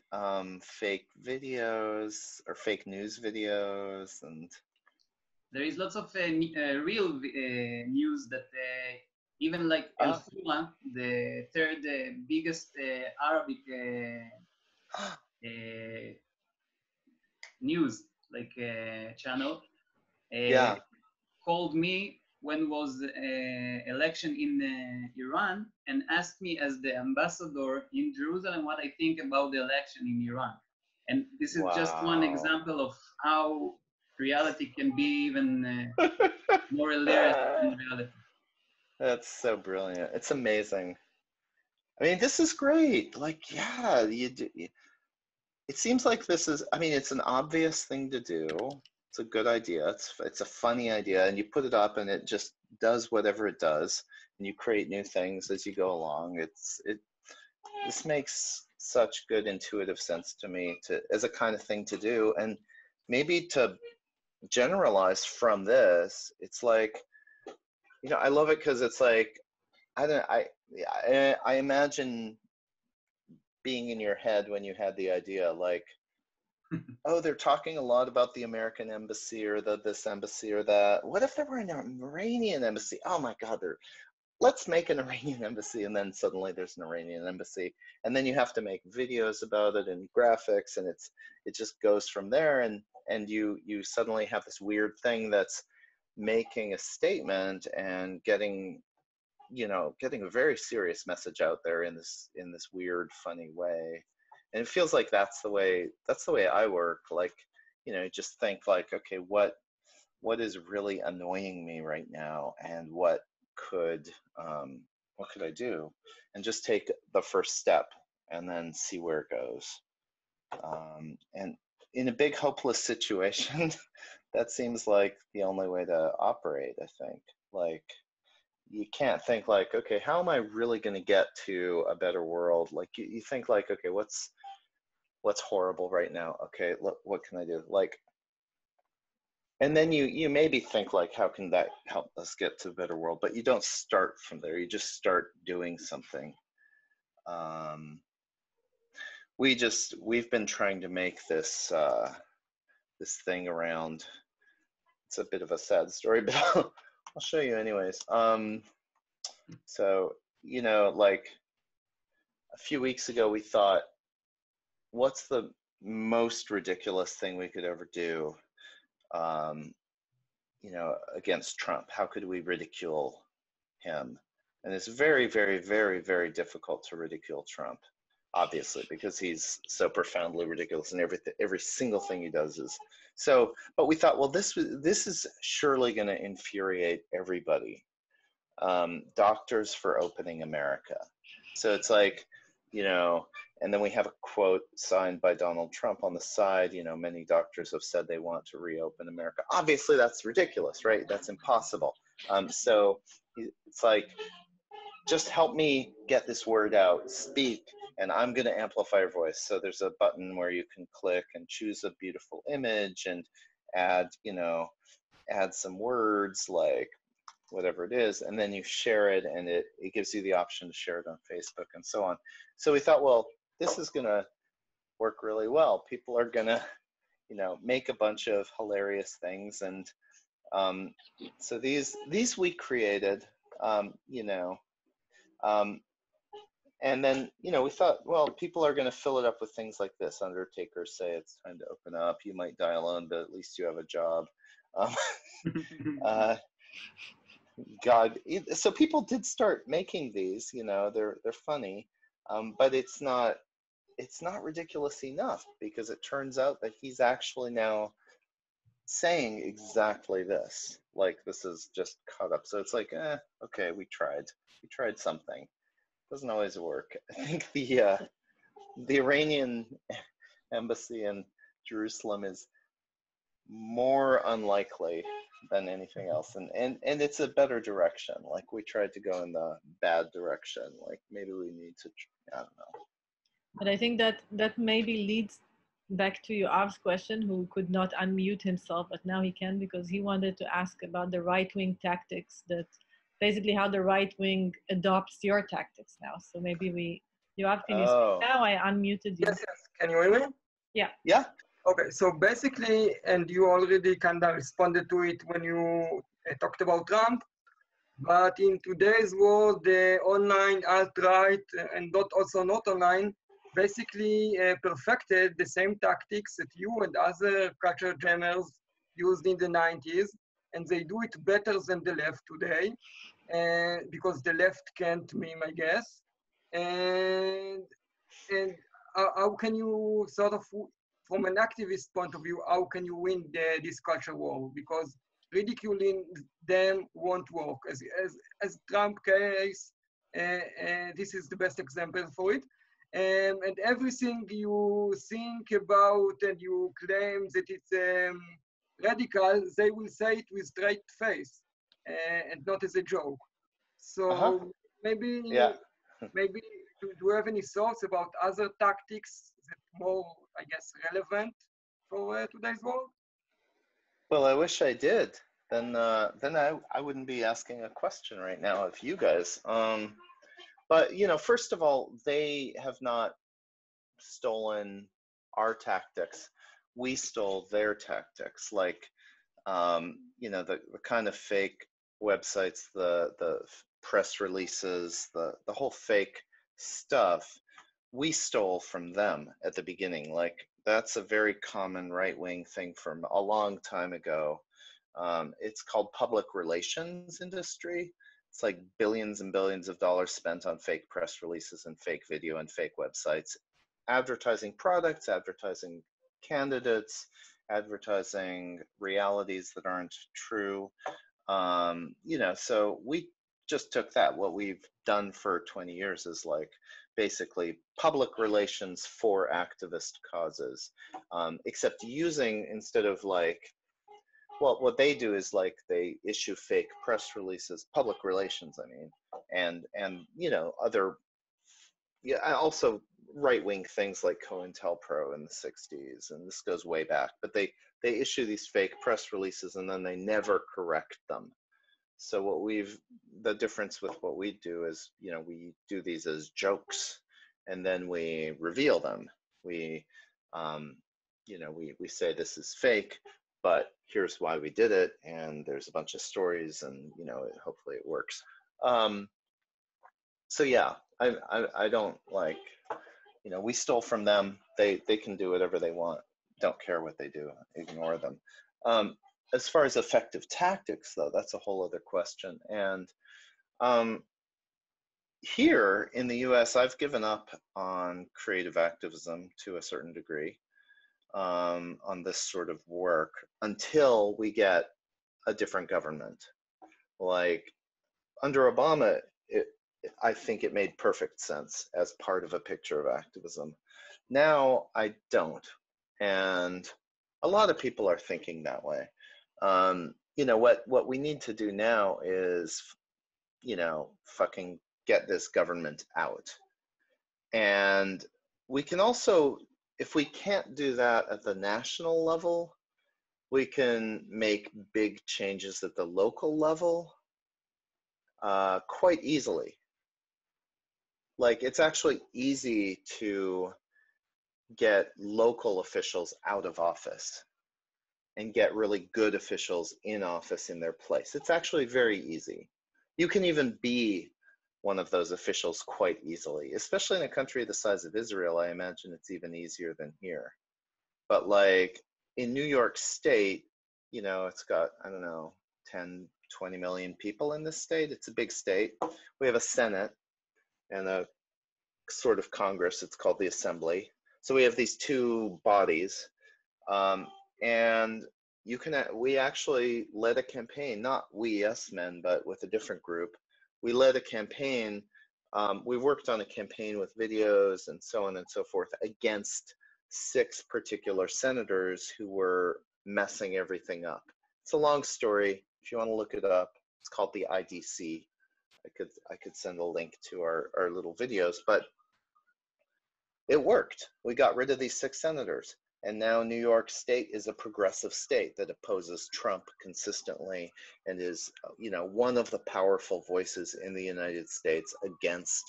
fake videos or fake news videos, and there is lots of real news that even like El Fura, the third biggest Arabic news like channel, called me when was election in Iran, and asked me as the ambassador in Jerusalem what I think about the election in Iran. And this is just one example of how reality can be even more hilarious than reality. That's so brilliant. It's amazing. I mean, this is great. Like, yeah, it seems like this is, I mean, it's an obvious thing to do. It's a good idea. It's a funny idea, and you put it up and it just does whatever it does, and you create new things as you go along. This makes such good intuitive sense to me as a kind of thing to do. And maybe to generalize from this, it's like, you know, I love it because it's like, I imagine being in your head when you had the idea, like, oh, they're talking a lot about the American embassy or this embassy or that. What if there were an Iranian embassy? Oh my God, let's make an Iranian embassy. And then suddenly there's an Iranian embassy. And then you have to make videos about it and graphics, and it just goes from there. And you suddenly have this weird thing that's making a statement and getting a very serious message out there in this weird, funny way. And it feels like that's the way I work. Like, you know, just think like, okay, what is really annoying me right now, and what could I do, and just take the first step and then see where it goes. And in a big hopeless situation, that seems like the only way to operate, I think. Like, you can't think like, okay, how am I really going to get to a better world? Like, you think like, okay, what's horrible right now? Okay, what can I do? Like, and then you maybe think like, how can that help us get to a better world? But you don't start from there. You just start doing something. We've been trying to make this this thing around. It's a bit of a sad story, but I'll show you anyways. So, you know, like a few weeks ago, we thought, what's the most ridiculous thing we could ever do, you know, against Trump? How could we ridicule him? And it's very, very, very, very difficult to ridicule Trump, obviously, because he's so profoundly ridiculous, and every single thing he does is so. But we thought, well, this is surely going to infuriate everybody. Doctors for Opening America. So it's like, you know, And then we have a quote signed by Donald Trump on the side, you know, many doctors have said they want to reopen America. Obviously, that's ridiculous, right? That's impossible. So it's like, just help me get this word out, speak, and I'm going to amplify your voice. So there's a button where you can click and choose a beautiful image and add, you know, add some words like whatever it is, and then you share it, and it gives you the option to share it on Facebook and so on. So we thought, well, this is going to work really well. People are going to, you know, make a bunch of hilarious things. And so these we created, you know, and then, you know, we thought, well, people are going to fill it up with things like this. Undertakers say it's time to open up. You might die alone, but at least you have a job. God, so people did start making these, you know, they're funny, but it's not ridiculous enough, because it turns out that he's actually now saying exactly this, like this is just cut up. So it's like, okay, we tried something. Doesn't always work. I think the Iranian embassy in Jerusalem is more unlikely than anything else, and it's a better direction. Like, we tried to go in the bad direction, like maybe we need to, I don't know. But I think that maybe leads back to Yoav's question, who could not unmute himself, but now he can, because he wanted to ask about the right-wing tactics, that basically how the right wing adopts your tactics now. So maybe Yoav, can you speak now? I unmuted you. Yes, can you hear me? Yeah. Yeah. Okay, so basically, and you already kind of responded to it when you talked about Trump, but in today's world, the online alt-right and also not online basically perfected the same tactics that you and other culture jammers used in the 90s, and they do it better than the left today, because the left can't meme, I guess. And how can you sort of, from an activist point of view, how can you win this culture war? Because ridiculing them won't work. As Trump case, this is the best example for it. And everything you think about and you claim that it's radical, they will say it with straight face and not as a joke. So maybe do you have any thoughts about other tactics that more, I guess, relevant for today's world? Well, I wish I did. Then I wouldn't be asking a question right now of you guys. But, you know, first of all, they have not stolen our tactics. We stole their tactics, like, you know, the kind of fake websites, the press releases, the whole fake stuff, we stole from them at the beginning. Like, that's a very common right-wing thing from a long time ago. It's called public relations industry. It's like billions and billions of dollars spent on fake press releases and fake video and fake websites, advertising products, advertising candidates, advertising realities that aren't true. You know, so we just took that. What we've done for 20 years is like basically public relations for activist causes, except using, instead of like, well, what they do is like they issue fake press releases, public relations, I mean, and you know, other, yeah, also right-wing things like COINTELPRO in the 60s, and this goes way back, but they issue these fake press releases and then they never correct them. So the difference with what we do is, you know, we do these as jokes and then we reveal them. We, you know, we say this is fake, but here's why we did it, and there's a bunch of stories, and you know, hopefully it works. So yeah, I don't like, you know, we stole from them. They can do whatever they want. Don't care what they do. Ignore them. As far as effective tactics, though, that's a whole other question. And here in the U.S., I've given up on creative activism to a certain degree. On this sort of work until we get a different government. Like under Obama, I think it made perfect sense as part of a picture of activism. Now I don't, and a lot of people are thinking that way. You know, what we need to do now is, you know, fucking get this government out. And we can also, if we can't do that at the national level, we can make big changes at the local level quite easily. Like, it's actually easy to get local officials out of office and get really good officials in office in their place. It's actually very easy. You can even be one of those officials quite easily, especially in a country the size of Israel. I imagine it's even easier than here. But like in New York State, you know, it's got, I don't know, 10, 20 million people in this state. It's a big state. We have a Senate and a sort of Congress. It's called the Assembly. So we have these two bodies. And you can, we actually led a campaign, not we, us men, but with a different group. We led a campaign. We worked on a campaign with videos and so on and so forth against 6 particular senators who were messing everything up. It's a long story. If you want to look it up, it's called the IDC. I could send a link to our little videos, but it worked. We got rid of these 6 senators. And now New York State is a progressive state that opposes Trump consistently and is, you know, one of the powerful voices in the United States against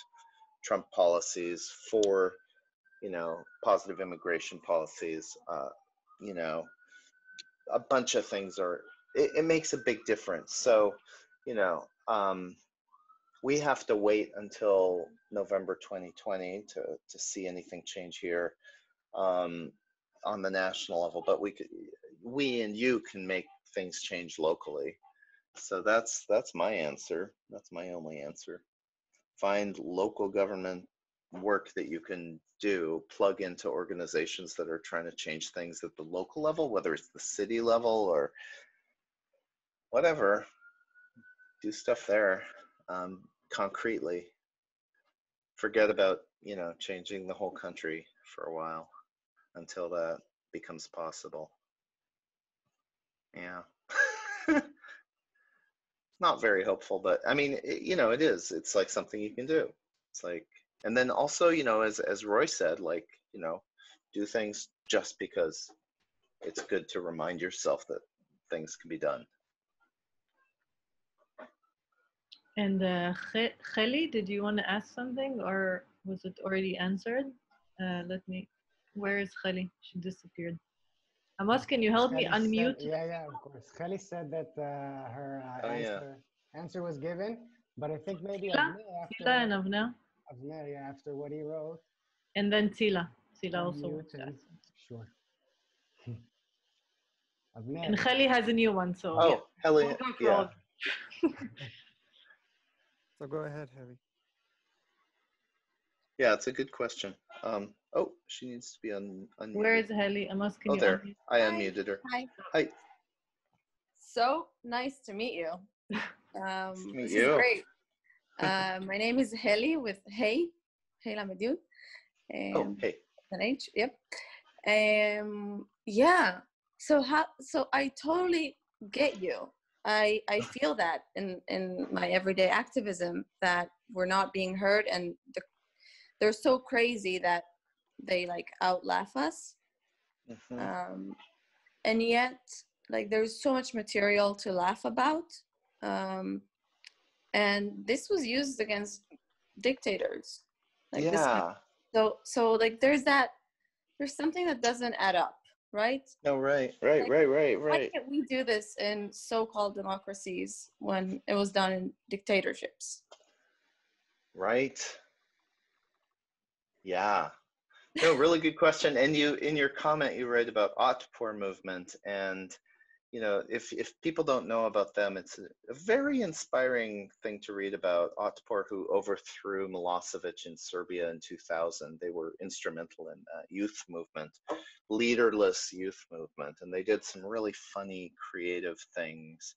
Trump policies, for, you know, positive immigration policies. You know, a bunch of things are, it makes a big difference. So, you know, we have to wait until November 2020 to see anything change here. On the national level, but we and you can make things change locally. So that's my answer. That's my only answer. Find local government work that you can do, plug into organizations that are trying to change things at the local level, whether it's the city level or whatever. Do stuff there, concretely. Forget about, you know, changing the whole country for a while, until that becomes possible. Yeah. Not very hopeful, but I mean, you know, it is. It's like something you can do. It's like, and then also, you know, as Roy said, like, you know, do things just because it's good to remind yourself that things can be done. And Kheli, did you want to ask something, or was it already answered? Where is Kheli? She disappeared. Amos, can you help me unmute? Yeah, of course. Kheli said that her answer was given, but I think maybe Avner, after what he wrote. And then Tila also. Sure. And Kheli has a new one, so. Oh, Kheli, yeah. So go ahead, Kheli. Yeah, it's a good question. Oh, she needs to be unmuted. Where is Kheli? Amos, can you there. unmute? I unmuted her. Hi. Hi. So nice to meet you. This is great. My name is Kheli with Hey Lamedut. Oh, hey. An H, yep. Yeah. So I totally get you. I feel that in my everyday activism, that we're not being heard, and they're so crazy that they like outlaugh us. Mm-hmm. And yet, like, there's so much material to laugh about. And this was used against dictators. Like, yeah. So like there's something that doesn't add up, right? No, right. Why can't we do this in so-called democracies when it was done in dictatorships? Right. Yeah. No, really good question. And you, in your comment, you write about Otpor movement, and you know, if people don't know about them, it's a very inspiring thing to read about. Otpor, who overthrew Milosevic in Serbia in 2000. They were instrumental in that youth movement, leaderless youth movement, and they did some really funny, creative things.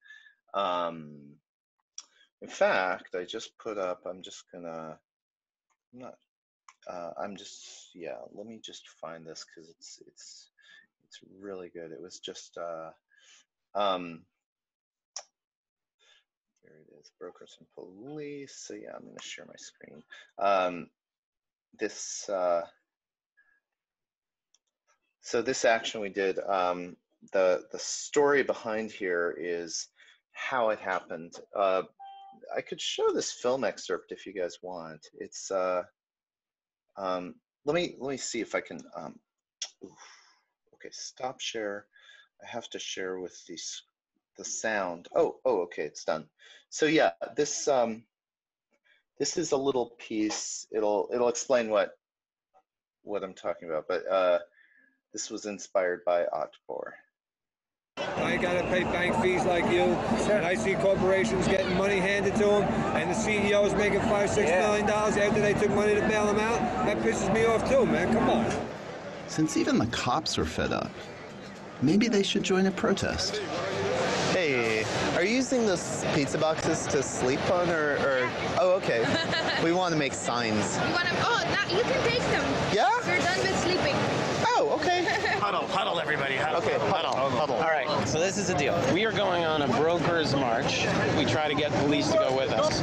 In fact, I just put up, I'm just, yeah, let me just find this because it's really good. It was just, here it is, brokers and police. So yeah, I'm gonna share my screen. So this action we did, the story behind here is how it happened. I could show this film excerpt if you guys want. It's let me see if I can. Okay, stop share. I have to share with the sound. Oh, okay, it's done. So yeah, this is a little piece. It'll explain what I'm talking about. But this was inspired by Otpor. I gotta pay bank fees like you, and I see corporations getting money handed to them, and the CEO is making $5-6 million after they took money to bail them out. That pisses me off too, man. Come on. Since even the cops are fed up, maybe they should join a protest. Hey, are you using those pizza boxes to sleep on, or oh, okay. We want to make signs. You want to? Oh, now you can take them. Yeah? You're done with sleeping. Oh, okay. Huddle, everybody. Huddle. Okay, huddle. All right, so this is the deal. We are going on a brokers' march. We try to get police to go with us.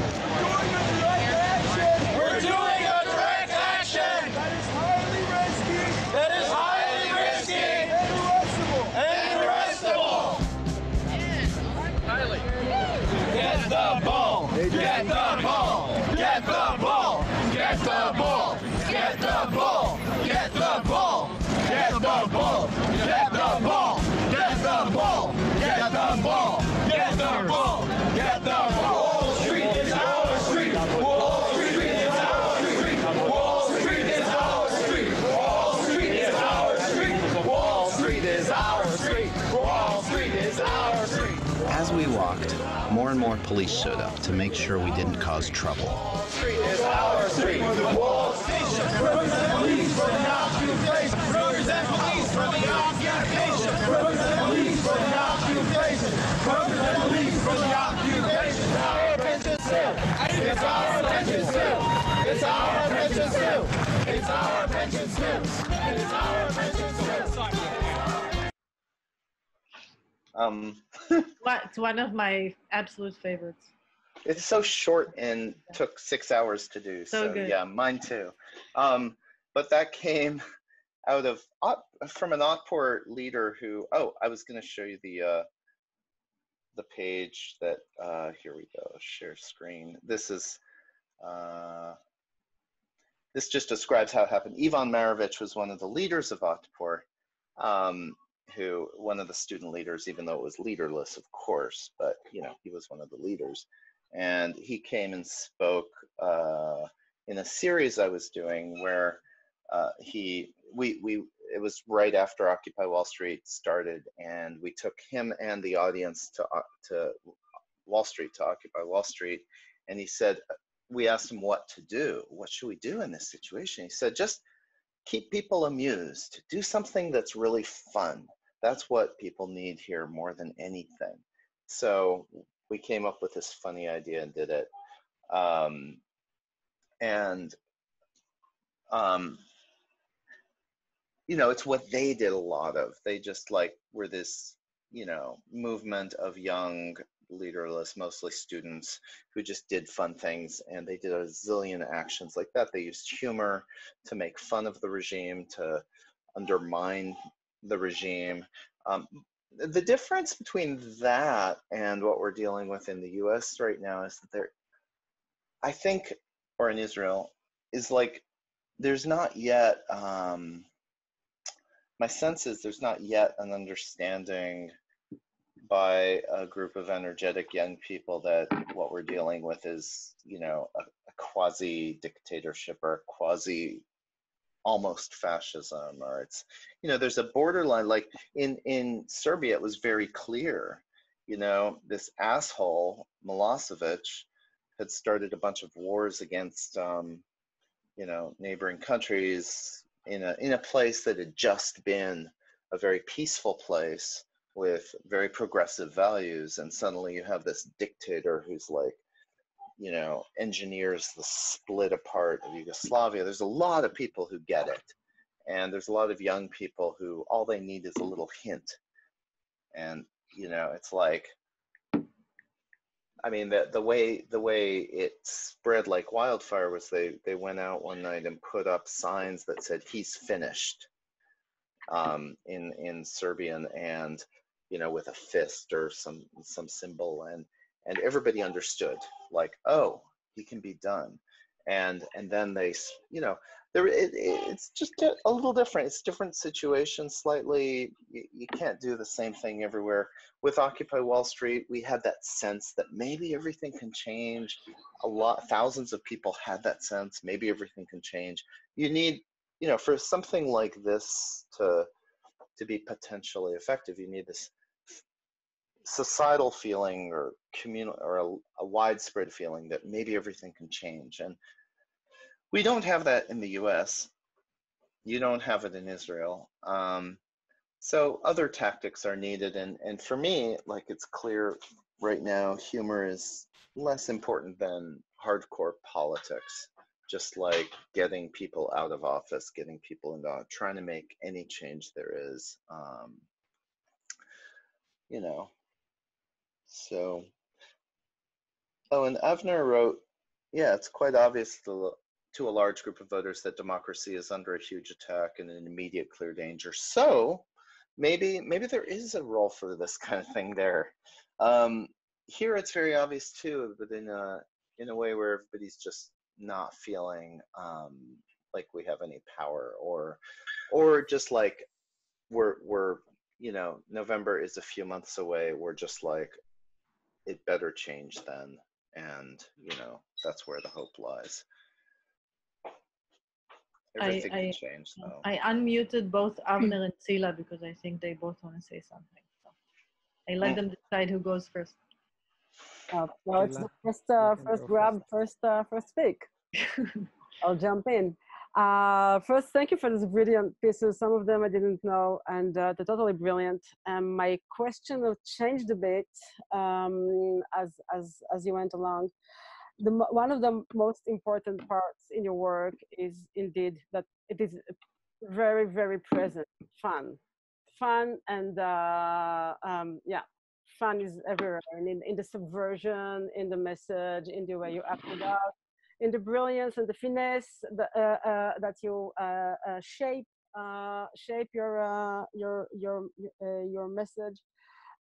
We're doing a direct action! That is highly risky! And arrestable! Get the ball! Get the ball! Get the ball! Get the ball! Get the ball! Get the ball! Get the ball! Get the ball! Get the ball! Get the ball! Get the ball! Get the ball! Wall Street is our street! Wall Street is our street! Wall Street is our street! Wall Street is our street! Wall Street is our street! Wall Street is our street! As we walked, more and more police showed up to make sure we didn't cause trouble. Wall Street is our street! Wall Station! Represent police for the occupation! Represent police for the occupation! Represent police for the occupation! Represent police for the occupation! It's our attention still! It's our attention still! It's our attention still! It's our attention still! It's our attention still! It's one of my absolute favorites. It's so short and took 6 hours to do. So good. Yeah, mine too. But that came out of from an Otpor leader who. Oh, I was going to show you the page that. Here we go. Share screen. This is. This just describes how it happened. Ivan Marovich was one of the leaders of Otpor. One of the student leaders, even though it was leaderless, of course, but he was one of the leaders. And he came and spoke in a series I was doing where it was right after Occupy Wall Street started, and we took him and the audience to Wall Street, to Occupy Wall Street, and he said, we asked him what to do. What should we do in this situation? He said, just keep people amused. Do something that's really fun. That's what people need here more than anything. So we came up with this funny idea and did it. It's what they did a lot of. They just were this, movement of young, leaderless, mostly students who just did fun things, and they did a zillion actions like that. They used humor to make fun of the regime, to undermine the regime. The difference between that and what we're dealing with in the US right now is that I think, or in Israel, is there's not yet, my sense is there's not yet an understanding by a group of energetic young people that what we're dealing with is, a quasi-dictatorship or a quasi almost fascism, or it's, there's a borderline. In Serbia, it was very clear, this asshole Milosevic had started a bunch of wars against, neighboring countries in a place that had just been a very peaceful place with very progressive values, and suddenly you have this dictator who's you know, engineers the split apart of Yugoslavia. There's a lot of people who get it. And there's a lot of young people who all they need is a little hint. And, you know, it's like, I mean, the way it spread like wildfire was they went out one night and put up signs that said, "He's finished," in Serbian, and, you know, with a fist or some symbol, and everybody understood, like, oh, he can be done. And then they, you know, it's just a little different. It's different situations slightly. You can't do the same thing everywhere. With Occupy Wall Street, we had that sense that maybe everything can change. Thousands of people had that sense. Maybe everything can change. You need, you know, for something like this to be potentially effective, you need this societal feeling or communal or a widespread feeling that maybe everything can change. And we don't have that in the US. You don't have it in Israel. So other tactics are needed. And for me, like, it's clear right now, humor is less important than hardcore politics. Just like getting people out of office, getting people into, trying to make any change there is, you know. So, oh, and Avner wrote, yeah, it's quite obvious to a large group of voters that democracy is under a huge attack and in immediate clear danger. So maybe there is a role for this kind of thing there. Here it's very obvious too, but in a way where everybody's just not feeling like we have any power, or just like we're you know, November is a few months away. We're just like, it better change then. And, you know, that's where the hope lies. Everything can change, though. I unmuted both Avner and Sila because I think they both want to say something. So I let them decide who goes first. Well, it's the first grab, first speak. I'll jump in. First, thank you for these brilliant pieces. Some of them I didn't know, and they're totally brilliant. My question will change a bit as you went along. One of the most important parts in your work is indeed that it is very, very present, fun, and yeah, fun is everywhere, and in the subversion, in the message, in the way you act it out, in the brilliance and the finesse that you shape your message.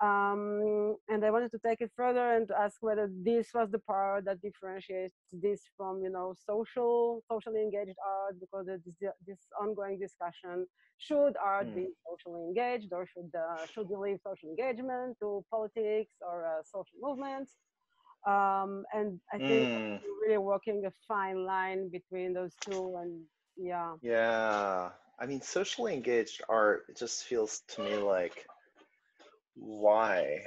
And I wanted to take it further and ask whether this was the part that differentiates this from, you know, socially engaged art, because this ongoing discussion: should art be socially engaged, or should you leave social engagement to politics or social movements? And I think you're really walking a fine line between those two, and yeah, I mean, socially engaged art, it just feels to me like, why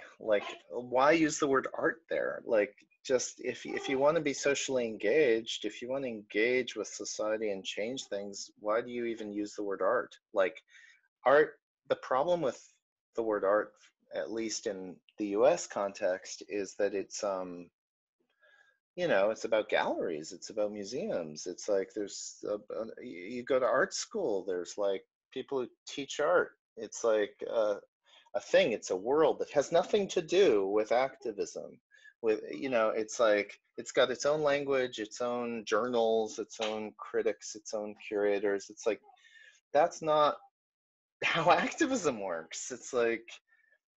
use the word art there? Like, just if you want to be socially engaged, if you want to engage with society and change things, why do you even use the word art? Like, art, the problem with the word art, at least in the US context, is that it's you know, it's about galleries, it's about museums. It's like there's you go to art school, there's like people who teach art. It's like a thing, it's a world that has nothing to do with activism. With, you know, it's like it's got its own language, its own journals, its own critics, its own curators. It's like, that's not how activism works. It's like,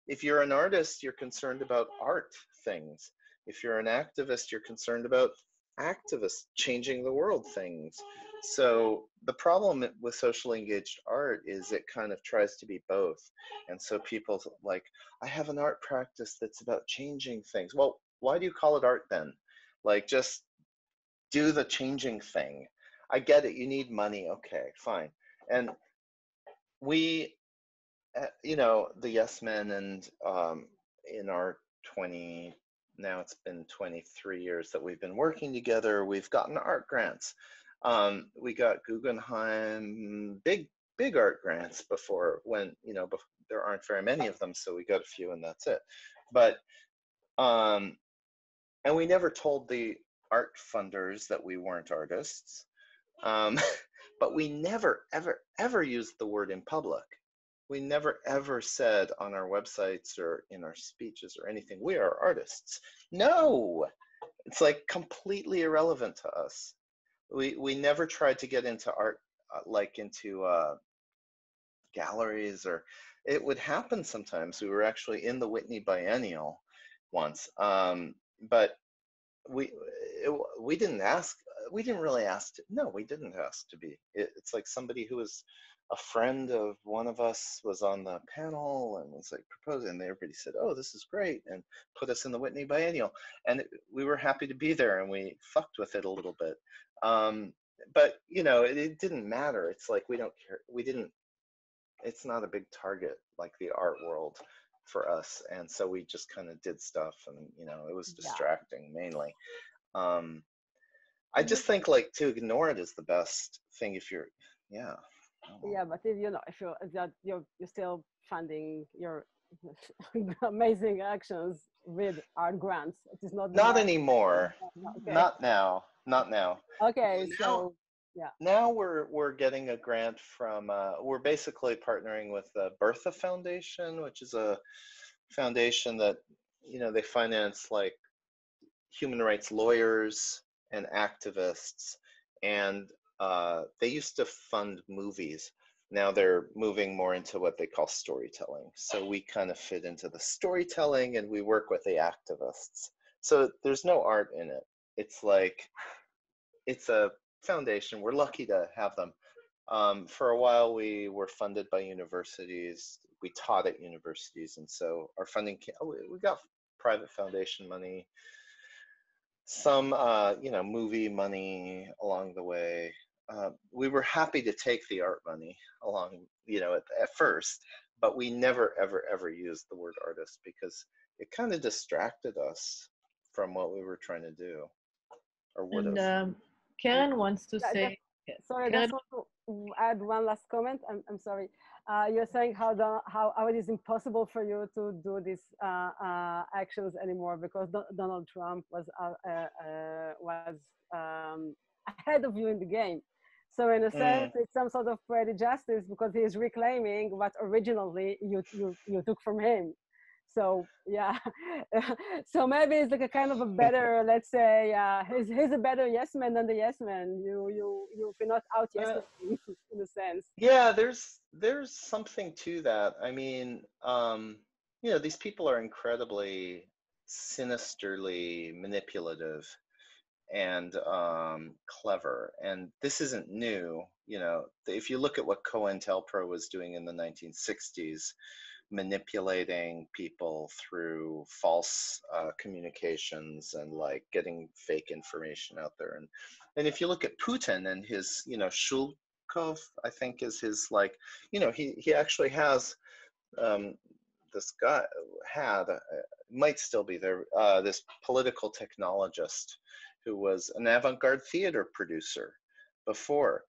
if you're an artist, you're concerned about art things. If you're an activist, you're concerned about activists changing the world things. So the problem with socially engaged art is it kind of tries to be both. And so people like, I have an art practice that's about changing things. Well, why do you call it art then? Like, just do the changing thing. I get it, you need money, okay, fine. And we, you know, the Yes Men, and in our now it's been 23 years that we've been working together, we've gotten art grants. We got Guggenheim, big art grants before, when, you know, there aren't very many of them, so we got a few and that's it. But, and we never told the art funders that we weren't artists, but we never, ever used the word in public. We never, ever said on our websites or in our speeches or anything, we are artists. No, it's like completely irrelevant to us. We never tried to get into art, like into galleries, or it would happen sometimes. We were actually in the Whitney Biennial once, but we didn't ask. We didn't really ask to, no, we didn't ask to be. It's like somebody who was a friend of one of us was on the panel and was like proposing, and everybody said, oh, this is great, and put us in the Whitney Biennial. And we were happy to be there, and we fucked with it a little bit. But, you know, it didn't matter. It's like, we don't care. We didn't, it's not a big target like the art world for us. And so we just kind of did stuff, and, you know, it was distracting mainly. I just think like to ignore it is the best thing if you're, yeah. Yeah, but if you know, if you're still funding your amazing actions with art grants, it is not anymore. Okay. Not now. Okay, so yeah. Now we're getting a grant from we're basically partnering with the Bertha Foundation, which is a foundation that, you know, they finance like human rights lawyers and activists, and they used to fund movies. Now they're moving more into what they call storytelling. So we kind of fit into the storytelling, and we work with the activists. So there's no art in it. It's like, it's a foundation. We're lucky to have them. For a while, we were funded by universities. We taught at universities, and so our funding, we got private foundation money, some, you know, movie money along the way. We were happy to take the art money along, you know, at first, but we never, ever used the word artist because it kind of distracted us from what we were trying to do, or would have. Karen wants to say. Sorry, I just want to add one last comment. I'm sorry. You're saying how it is impossible for you to do these actions anymore because Donald Trump was ahead of you in the game. So in a sense, it's some sort of poetic justice because he is reclaiming what originally you took from him. So yeah, so maybe it's like a kind of a better, let's say, he's a better yes man than the yes man. You cannot out yes man in a sense. Yeah, there's something to that. I mean, you know, these people are incredibly sinisterly manipulative and clever, and this isn't new. You know, if you look at what COINTELPRO was doing in the 1960s, manipulating people through false communications and like getting fake information out there, and if you look at Putin and his, you know, Shulkov, I think is his, like, you know, he actually has this guy had might still be there, this political technologist who was an avant-garde theater producer before,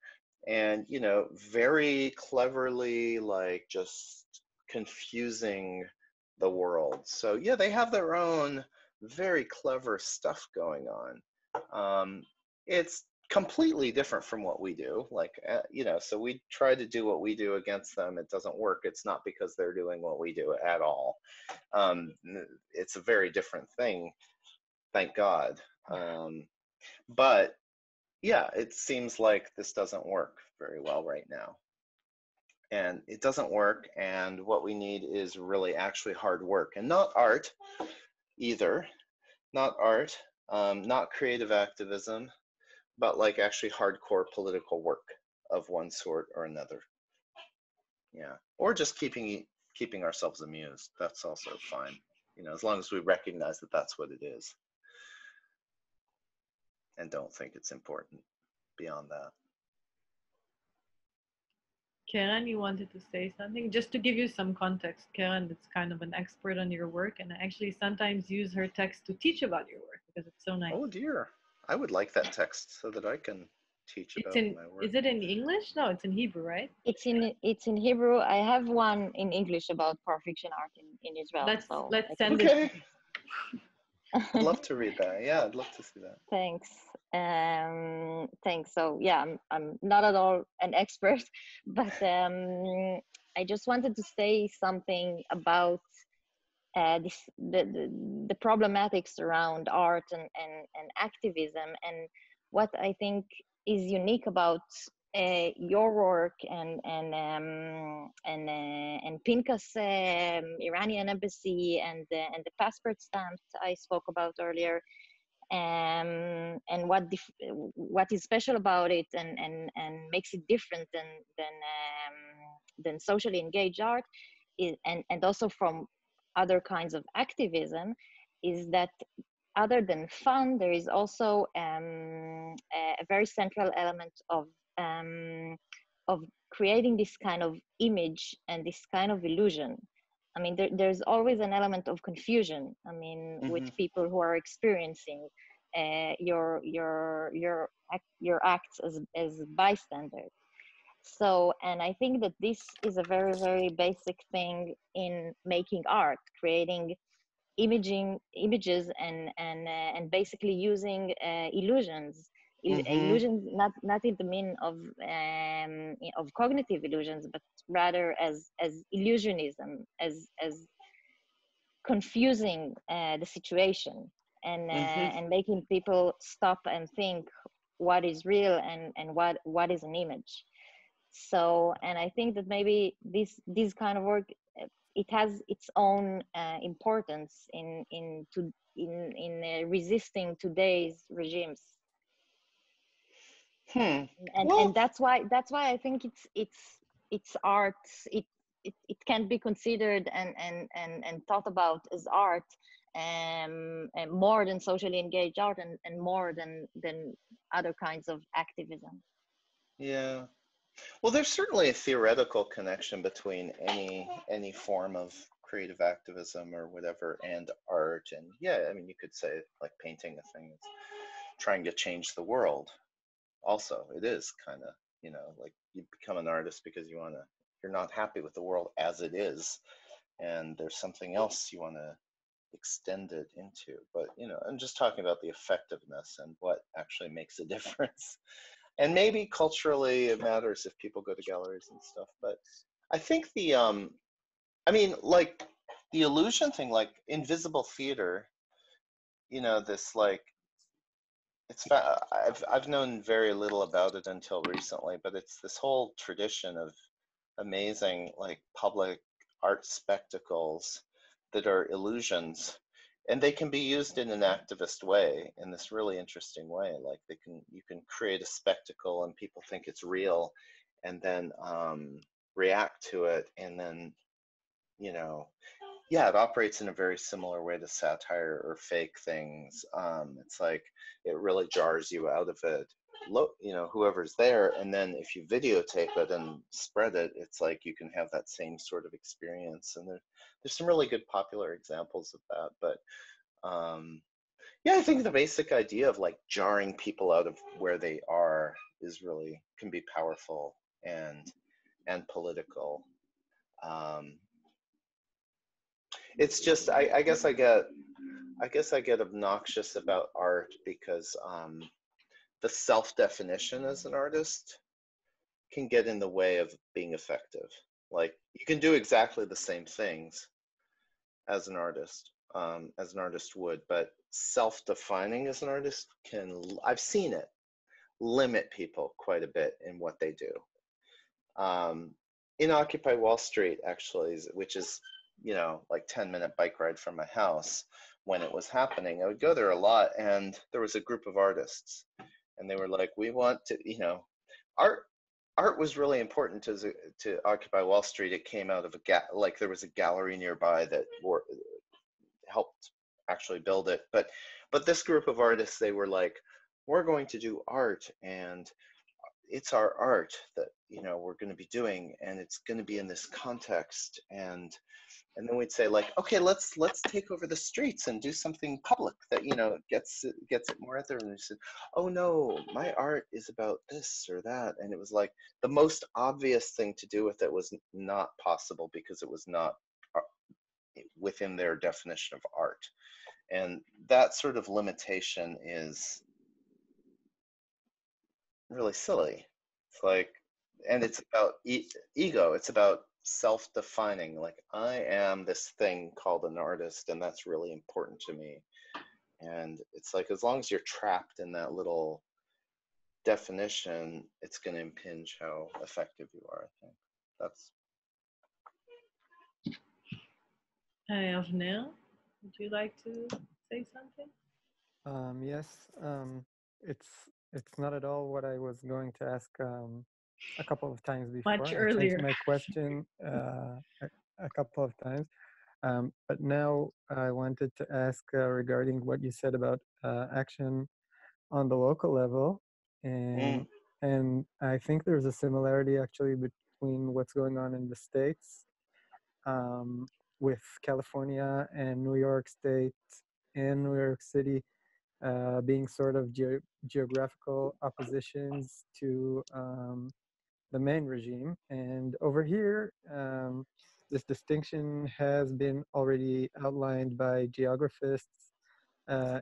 and, you know, very cleverly like just confusing the world. So yeah, they have their own very clever stuff going on. It's completely different from what we do, like, you know, so we try to do what we do against them. It doesn't work. It's not because they're doing what we do at all. It's a very different thing, thank God. But yeah, it seems like this doesn't work very well right now. And it doesn't work, and what we need is really actually hard work, and not art either, not art, not creative activism, but like actually hardcore political work of one sort or another. Yeah, or just keeping ourselves amused. That's also fine, you know, as long as we recognize that that's what it is, and don't think it's important beyond that. Karen, you wanted to say something? Just to give you some context, Karen is kind of an expert on your work, and I actually sometimes use her text to teach about your work because it's so nice. Oh dear, I would like that text so that I can teach about my work. Is it in English? No, it's in Hebrew, right? It's in Hebrew. I have one in English about power fiction art in Israel. Let's so send it. I'd love to read that. Yeah, I'd love to see that. Thanks. Thanks. So yeah, I'm not at all an expert, but I just wanted to say something about the problematics around art and activism, and what I think is unique about your work and Pinkas Iranian embassy and the passport stamp I spoke about earlier, and what is special about it and makes it different than socially engaged art is, and also from other kinds of activism, is that other than fun, there is also a very central element of creating this kind of image and this kind of illusion. I mean, there's always an element of confusion. I mean, with people who are experiencing your acts as bystanders. So, and I think that this is a very, very basic thing in making art, creating images and basically using illusions. Illusions, not in the mean of cognitive illusions, but rather as illusionism, as confusing the situation and making people stop and think what is real and what is an image. So, and I think that maybe this kind of work, it has its own importance in resisting today's regimes. And that's why I think it's art. It can be considered and thought about as art, and more than socially engaged art and more than other kinds of activism. Yeah. Well, there's certainly a theoretical connection between any form of creative activism or whatever and art. And yeah, I mean, you could say like painting a thing is trying to change the world. Also, it is kind of, you know, like you become an artist because you're not happy with the world as it is, and there's something else you want to extend it into. But, you know, I'm just talking about the effectiveness and what actually makes a difference. And maybe culturally it matters if people go to galleries and stuff. But I think I mean, like the illusion thing, like invisible theater, you know, this like, I've known very little about it until recently, but it's this whole tradition of amazing like public art spectacles that are illusions, and they can be used in an activist way, in this really interesting way. Like you can create a spectacle and people think it's real, and then react to it, and then, you know, yeah, it operates in a very similar way to satire or fake things. It's like it really jars you out of it, you know, whoever's there, and then if you videotape it and spread it, it's like you can have that same sort of experience. And there's some really good popular examples of that. But yeah, I think the basic idea of like jarring people out of where they are is really can be powerful and political. It's just I guess I get obnoxious about art because the self-definition as an artist can get in the way of being effective. Like you can do exactly the same things as an artist would, but self-defining as an artist can, I've seen it, limit people quite a bit in what they do. In Occupy Wall Street, actually, which is, you know, like 10-minute bike ride from my house, when it was happening, I would go there a lot, and there was a group of artists, and they were like, we want to, you know, art was really important to Occupy Wall Street. It came out of like there was a gallery nearby that helped actually build it. But this group of artists, they were like, we're going to do art, and it's our art that, you know, we're going to be doing, and it's going to be in this context. And then we'd say like, okay, let's take over the streets and do something public that, you know, gets it more out there. And they said, oh no, my art is about this or that. And it was like the most obvious thing to do with it was not possible because it was not within their definition of art. And that sort of limitation is really silly. It's like, and it's about ego. It's about self-defining. Like, I am this thing called an artist, and that's really important to me. And it's like, as long as you're trapped in that little definition, it's going to impinge how effective you are, I think. That's. Avnel, would you like to say something? Yes, it's not at all what I was going to ask a couple of times before. Much I earlier. changed my question a couple of times. But now I wanted to ask regarding what you said about action on the local level. And I think there's a similarity actually between what's going on in the States with California and New York State and New York City being sort of geographical oppositions to the main regime. And over here, this distinction has been already outlined by geographists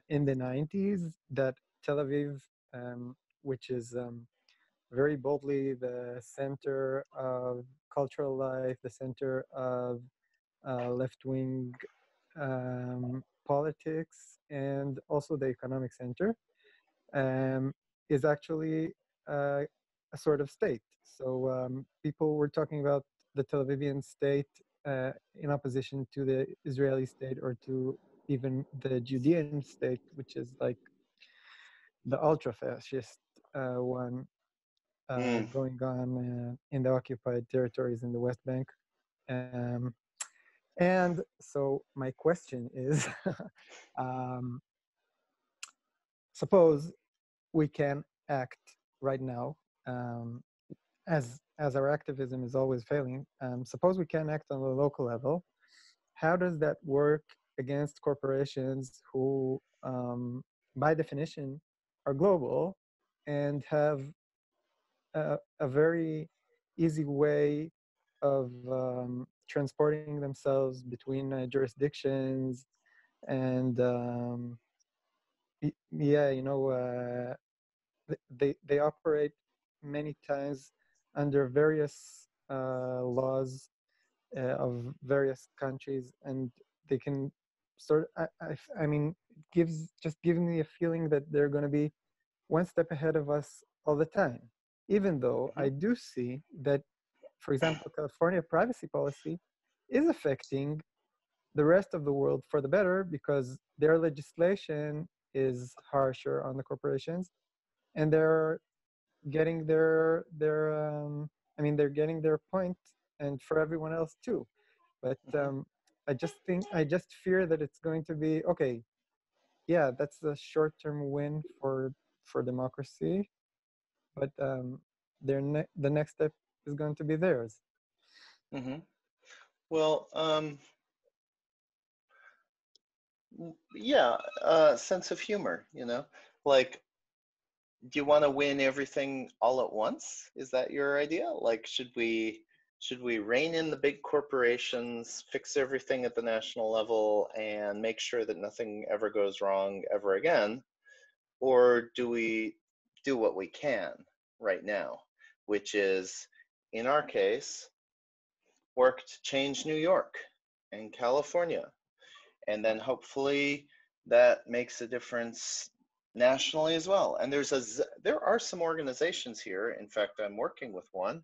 in the 90s, that Tel Aviv, which is very boldly the center of cultural life, the center of left-wing politics, and also the economic center, is actually a sort of state. So people were talking about the Tel Avivian state in opposition to the Israeli state, or to even the Judean state, which is like the ultra-fascist one going on in the occupied territories in the West Bank. And so my question is, suppose we can act right now, as our activism is always failing, suppose we can act on the local level. How does that work against corporations who, by definition, are global and have a very easy way of transporting themselves between jurisdictions, and yeah, you know, they operate many times under various laws of various countries, and they can sort of, I mean, gives me a feeling that they're going to be one step ahead of us all the time, even though I do see that, for example, California privacy policy is affecting the rest of the world for the better, because their legislation is harsher on the corporations, and they're getting their I mean, they're getting their point, and for everyone else too. But I just fear that it's going to be okay. Yeah, that's a short-term win for democracy, but the next step is going to be theirs. Well, yeah, sense of humor, you know, like, do you want to win everything all at once? Is that your idea? Like, should we rein in the big corporations, fix everything at the national level, and make sure that nothing ever goes wrong ever again? Or do we do what we can right now, which is, in our case, work to change New York and California, and then hopefully that makes a difference nationally as well. And there are some organizations here, in fact I'm working with one,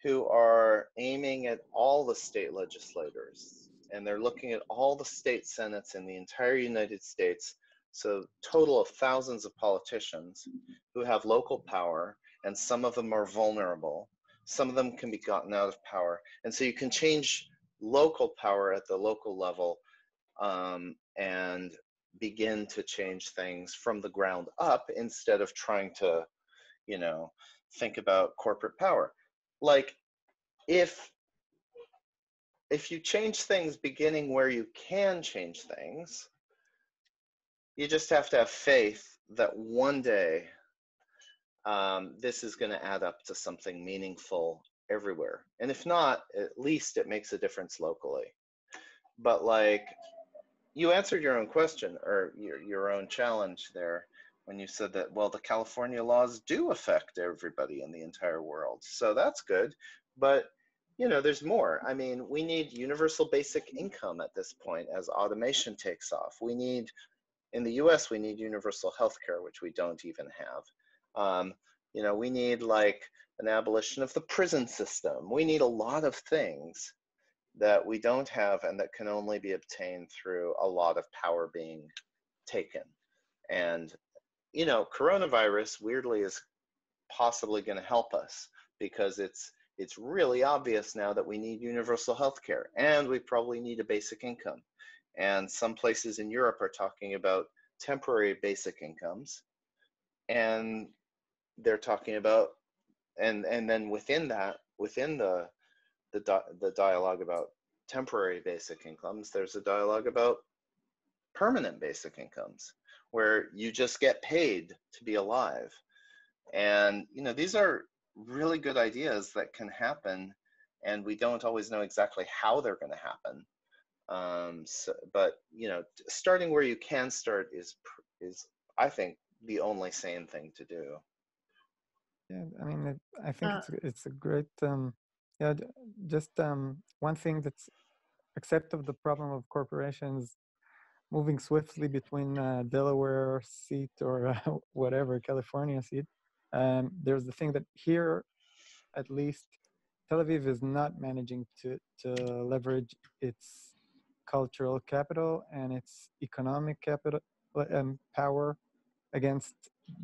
who are aiming at all the state legislators, and they're looking at all the state senates in the entire United States, so total of thousands of politicians who have local power, and some of them are vulnerable, some of them can be gotten out of power, and so you can change local power at the local level and begin to change things from the ground up, instead of trying to, you know, think about corporate power. Like, if you change things beginning where you can change things, you just have to have faith that one day this is going to add up to something meaningful everywhere. And if not, at least it makes a difference locally. But like, you answered your own question, or your own challenge there, when you said that, well, the California laws do affect everybody in the entire world. So that's good. But, you know, there's more. I mean, we need universal basic income at this point as automation takes off. We need, in the US, we need universal health care, which we don't even have. You know, we need like an abolition of the prison system. We need a lot of things that we don't have and that can only be obtained through a lot of power being taken. And, you know, coronavirus weirdly is possibly going to help us, because it's really obvious now that we need universal health care, and we probably need a basic income. And some places in Europe are talking about temporary basic incomes, and they're talking about, and then within that, within the dialogue about temporary basic incomes, there's a dialogue about permanent basic incomes, where you just get paid to be alive. And, you know, these are really good ideas that can happen, and we don't always know exactly how they're going to happen. But, you know, starting where you can start is I think the only sane thing to do. Yeah, I mean, I think it's a great, yeah, just one thing that's, except of the problem of corporations moving swiftly between Delaware seat or whatever, California seat, there's the thing that here, at least, Tel Aviv is not managing to leverage its cultural capital and its economic capital power against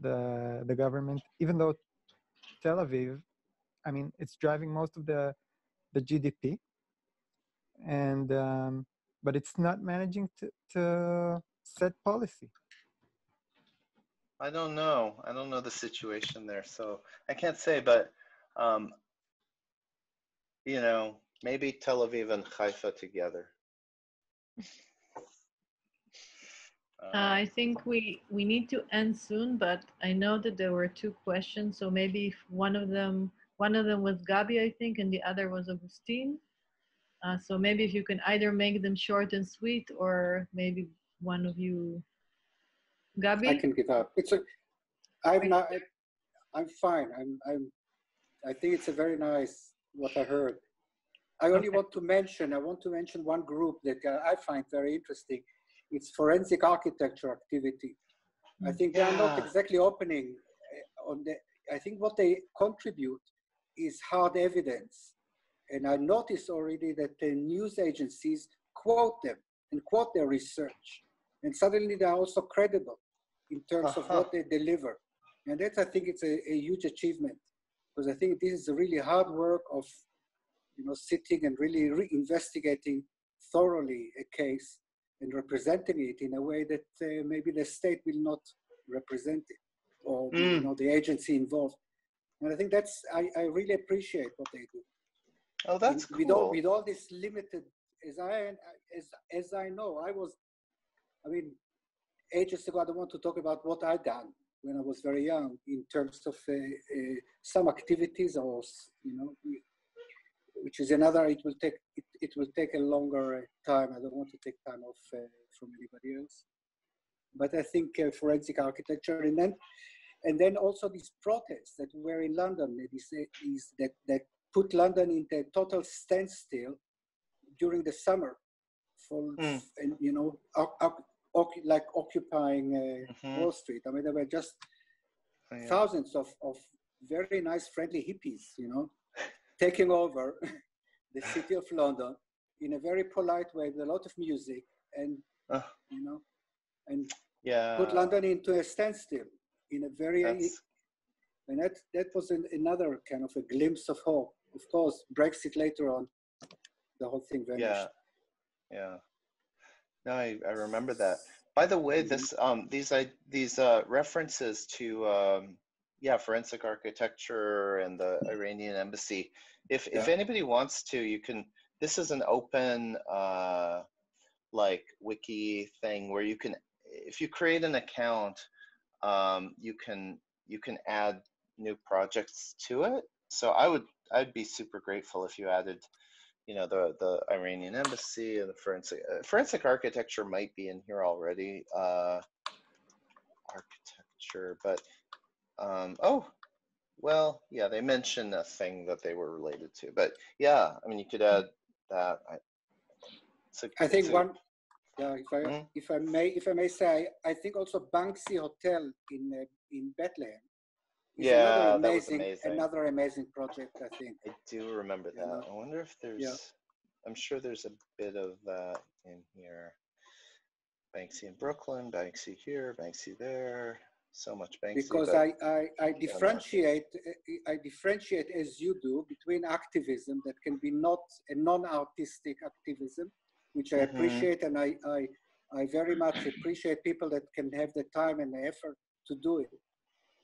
the government, even though Tel Aviv, I mean, it's driving most of the GDP, and but it's not managing to set policy. I don't know the situation there, so I can't say, but you know, maybe Tel Aviv and Haifa together. I think we need to end soon, but I know that there were two questions, so maybe if one of them was Gabi, I think, and the other was Augustine. So maybe if you can either make them short and sweet, or maybe one of you, Gabi. I can give up. I'm fine. I think it's a very nice what I heard. I only want to mention one group that I find very interesting. It's forensic architecture activity. I think they are not exactly opening on the, I think what they contribute is hard evidence. And I noticed already that the news agencies quote them and quote their research. And suddenly they're also credible in terms of what they deliver. And that, I think, it's a huge achievement, because I think this is a really hard work of, you know, sitting and really investigating thoroughly a case and representing it in a way that maybe the state will not represent it, or you know, the agency involved. And I think that's, I really appreciate what they do. Oh, that's cool. With all this limited, as I know, I mean, ages ago, I don't want to talk about what I'd done when I was very young in terms of some activities, or, you know, which is another, it will take a longer time. I don't want to take time off from anybody else. But I think forensic architecture, and then also these protests that were in London, that put London into a total standstill during the summer, for and, you know, like occupying Wall Street. I mean, there were just thousands of very nice, friendly hippies, you know, taking over the city of London in a very polite way, with a lot of music, and you know, and put London into a standstill in a very, and that was another kind of a glimpse of hope. Of course, Brexit later on, the whole thing vanished. Yeah. No, I remember that. By the way, this these references to forensic architecture and the Iranian embassy. If anybody wants to, you can. This is an open like wiki thing where you can, if you create an account, you can add new projects to it. So I'd be super grateful if you added, you know, the Iranian embassy and the forensic architecture might be in here already. Architecture, but oh, well, yeah, they mentioned a thing that they were related to, but yeah, I mean, you could add that. I think one, yeah, if I may say, I think also Banksy Hotel in Bethlehem. Yeah, that was amazing. Another amazing project, I think. I do remember that. I wonder if there's, I'm sure there's a bit of that in here. Banksy in Brooklyn, Banksy here, Banksy there. So much Banksy. Because I differentiate as you do between activism that can be not a non-artistic activism, which I appreciate, and I very much appreciate people that can have the time and the effort to do it.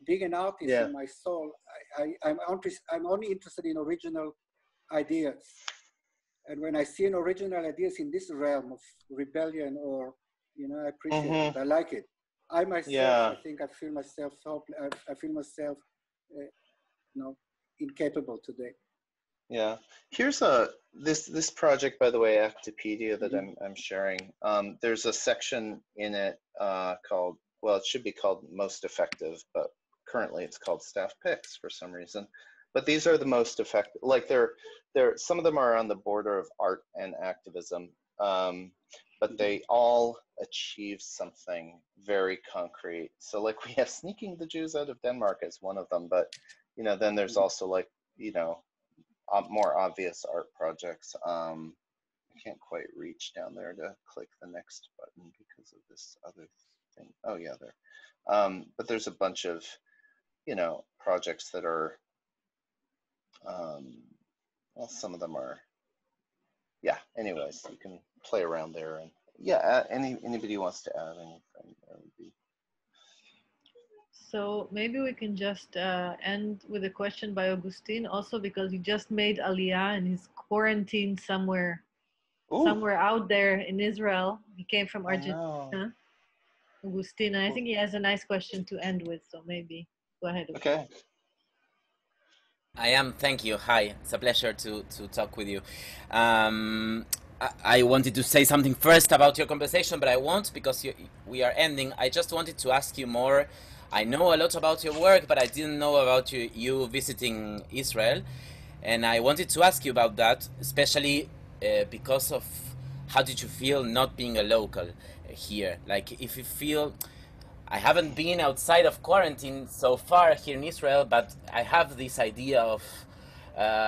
Being an artist in my soul, I'm only interested in original ideas. And when I see an original ideas in this realm of rebellion or, you know, I appreciate it, I like it. I myself, I think I feel myself, you know, incapable today. Yeah, here's this project, by the way, Actipedia, that I'm sharing. There's a section in it called, well, it should be called Most Effective, but currently it's called Staff Picks for some reason. But these are the most effective. Like some of them are on the border of art and activism, but they all achieve something very concrete. So like we have Sneaking the Jews Out of Denmark as one of them, but you know, then there's also like, you know, more obvious art projects. I can't quite reach down there to click the next button because of this other thing. Oh yeah, there. But there's a bunch of, you know, projects that are, well, some of them are, yeah, anyways, you can play around there, and yeah, anybody who wants to add anything, that would be. So maybe we can just end with a question by Augustine, also because he just made Aliyah and he's quarantined somewhere out there in Israel. He came from Argentina. Augustine, I think he has a nice question to end with, so maybe go ahead. Okay. I am. Thank you. Hi. It's a pleasure to talk with you. I wanted to say something first about your conversation, but I won't because we are ending. I just wanted to ask you more. I know a lot about your work, but I didn't know about you visiting Israel. And I wanted to ask you about that, especially because of how did you feel not being a local here? Like if you feel... I haven't been outside of quarantine so far here in Israel, but I have this idea of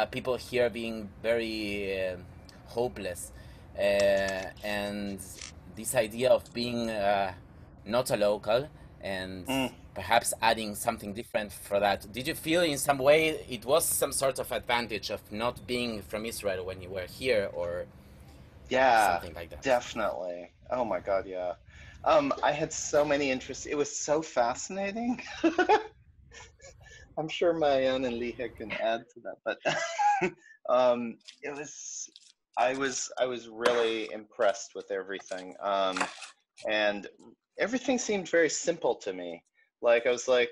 people here being very hopeless, and this idea of being not a local and perhaps adding something different for that. Did you feel in some way it was some sort of advantage of not being from Israel when you were here, or something like that? Definitely. Oh my God, yeah. I had so many interests. It was so fascinating. I'm sure Maayan and Liha can add to that, but I was really impressed with everything. And everything seemed very simple to me. Like I was like,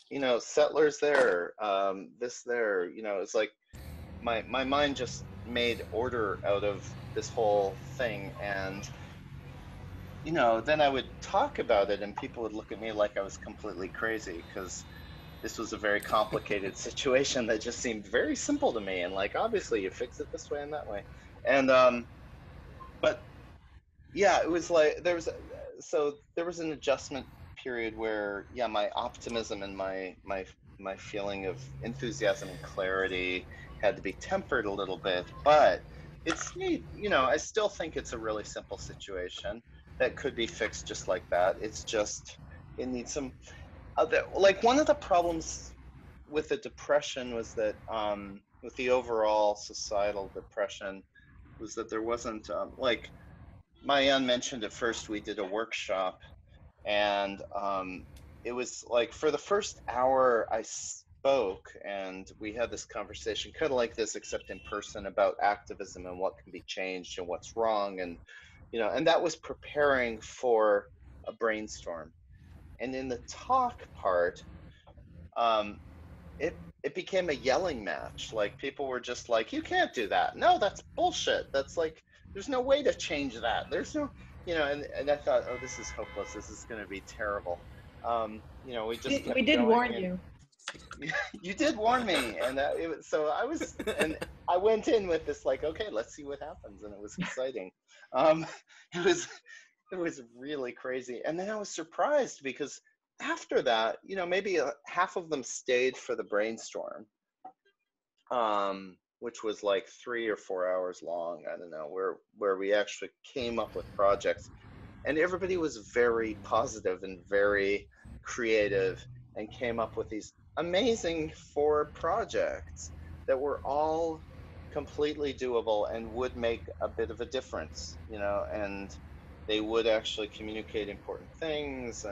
you know, settlers there, this there, you know, it's like my mind just made order out of this whole thing. And you know, then I would talk about it and people would look at me like I was completely crazy because this was a very complicated situation that just seemed very simple to me. And like, obviously you fix it this way and that way. And, but yeah, it was like, there was an adjustment period where, yeah, my optimism and my feeling of enthusiasm and clarity had to be tempered a little bit, but it's neat. You know, I still think it's a really simple situation that could be fixed just like that. It's just, it needs some other, like one of the problems with the depression was that, with the overall societal depression, was that there wasn't, like Maayan mentioned at first, we did a workshop, and it was like for the first hour I spoke and we had this conversation kind of like this, except in person, about activism and what can be changed and what's wrong. And you know, and that was preparing for a brainstorm. And in the talk part, it became a yelling match. Like people were just like, you can't do that. No, that's bullshit. That's like, there's no way to change that. There's no, you know, and I thought, oh, this is hopeless. This is going to be terrible. You know, we just kept we did going, warn and you. you did warn me, and so I was, and I went in with this like, okay, let's see what happens, and it was exciting. It was really crazy, and then I was surprised because after that, you know, maybe half of them stayed for the brainstorm, which was like 3 or 4 hours long. I don't know, where we actually came up with projects, and everybody was very positive and very creative and came up with these amazing 4 projects that were all completely doable and would make a bit of a difference, you know, and they would actually communicate important things,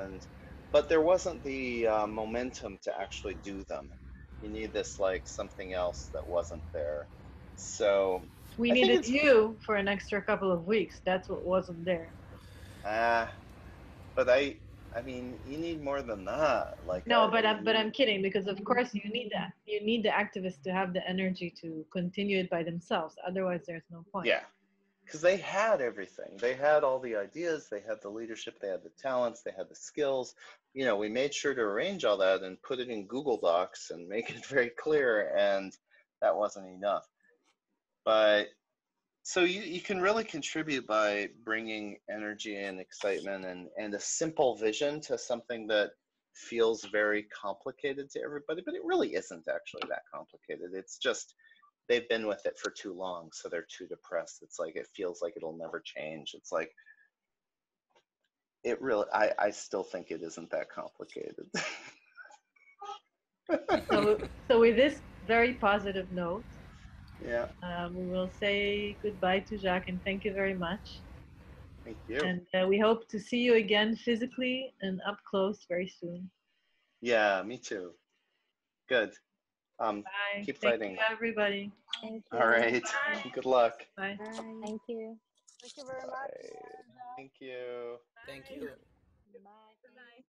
but there wasn't the momentum to actually do them. You need this like something else that wasn't there. So we I think needed it's, you for an extra couple of weeks. That's what wasn't there. but I mean, you need more than that. Like, no, but I'm kidding, because of course you need that. You need the activists to have the energy to continue it by themselves. Otherwise, there's no point. Yeah, because they had everything. They had all the ideas. They had the leadership. They had the talents. They had the skills. You know, we made sure to arrange all that and put it in Google Docs and make it very clear. And that wasn't enough. But so you can really contribute by bringing energy and excitement and a simple vision to something that feels very complicated to everybody, but it really isn't actually that complicated. It's just they've been with it for too long, so they're too depressed. It's like it feels like it'll never change. It's like it really, I still think it isn't that complicated. So with this very positive note, yeah, we will say goodbye to Jacques and thank you very much. Thank you. And we hope to see you again physically and up close very soon. Yeah, me too. Good. Bye. Keep Thank fighting. you, everybody. Thank you. All right. Bye. Good luck. Bye. Thank you. Thank you very much. Thank you. Thank you. Bye. Good night.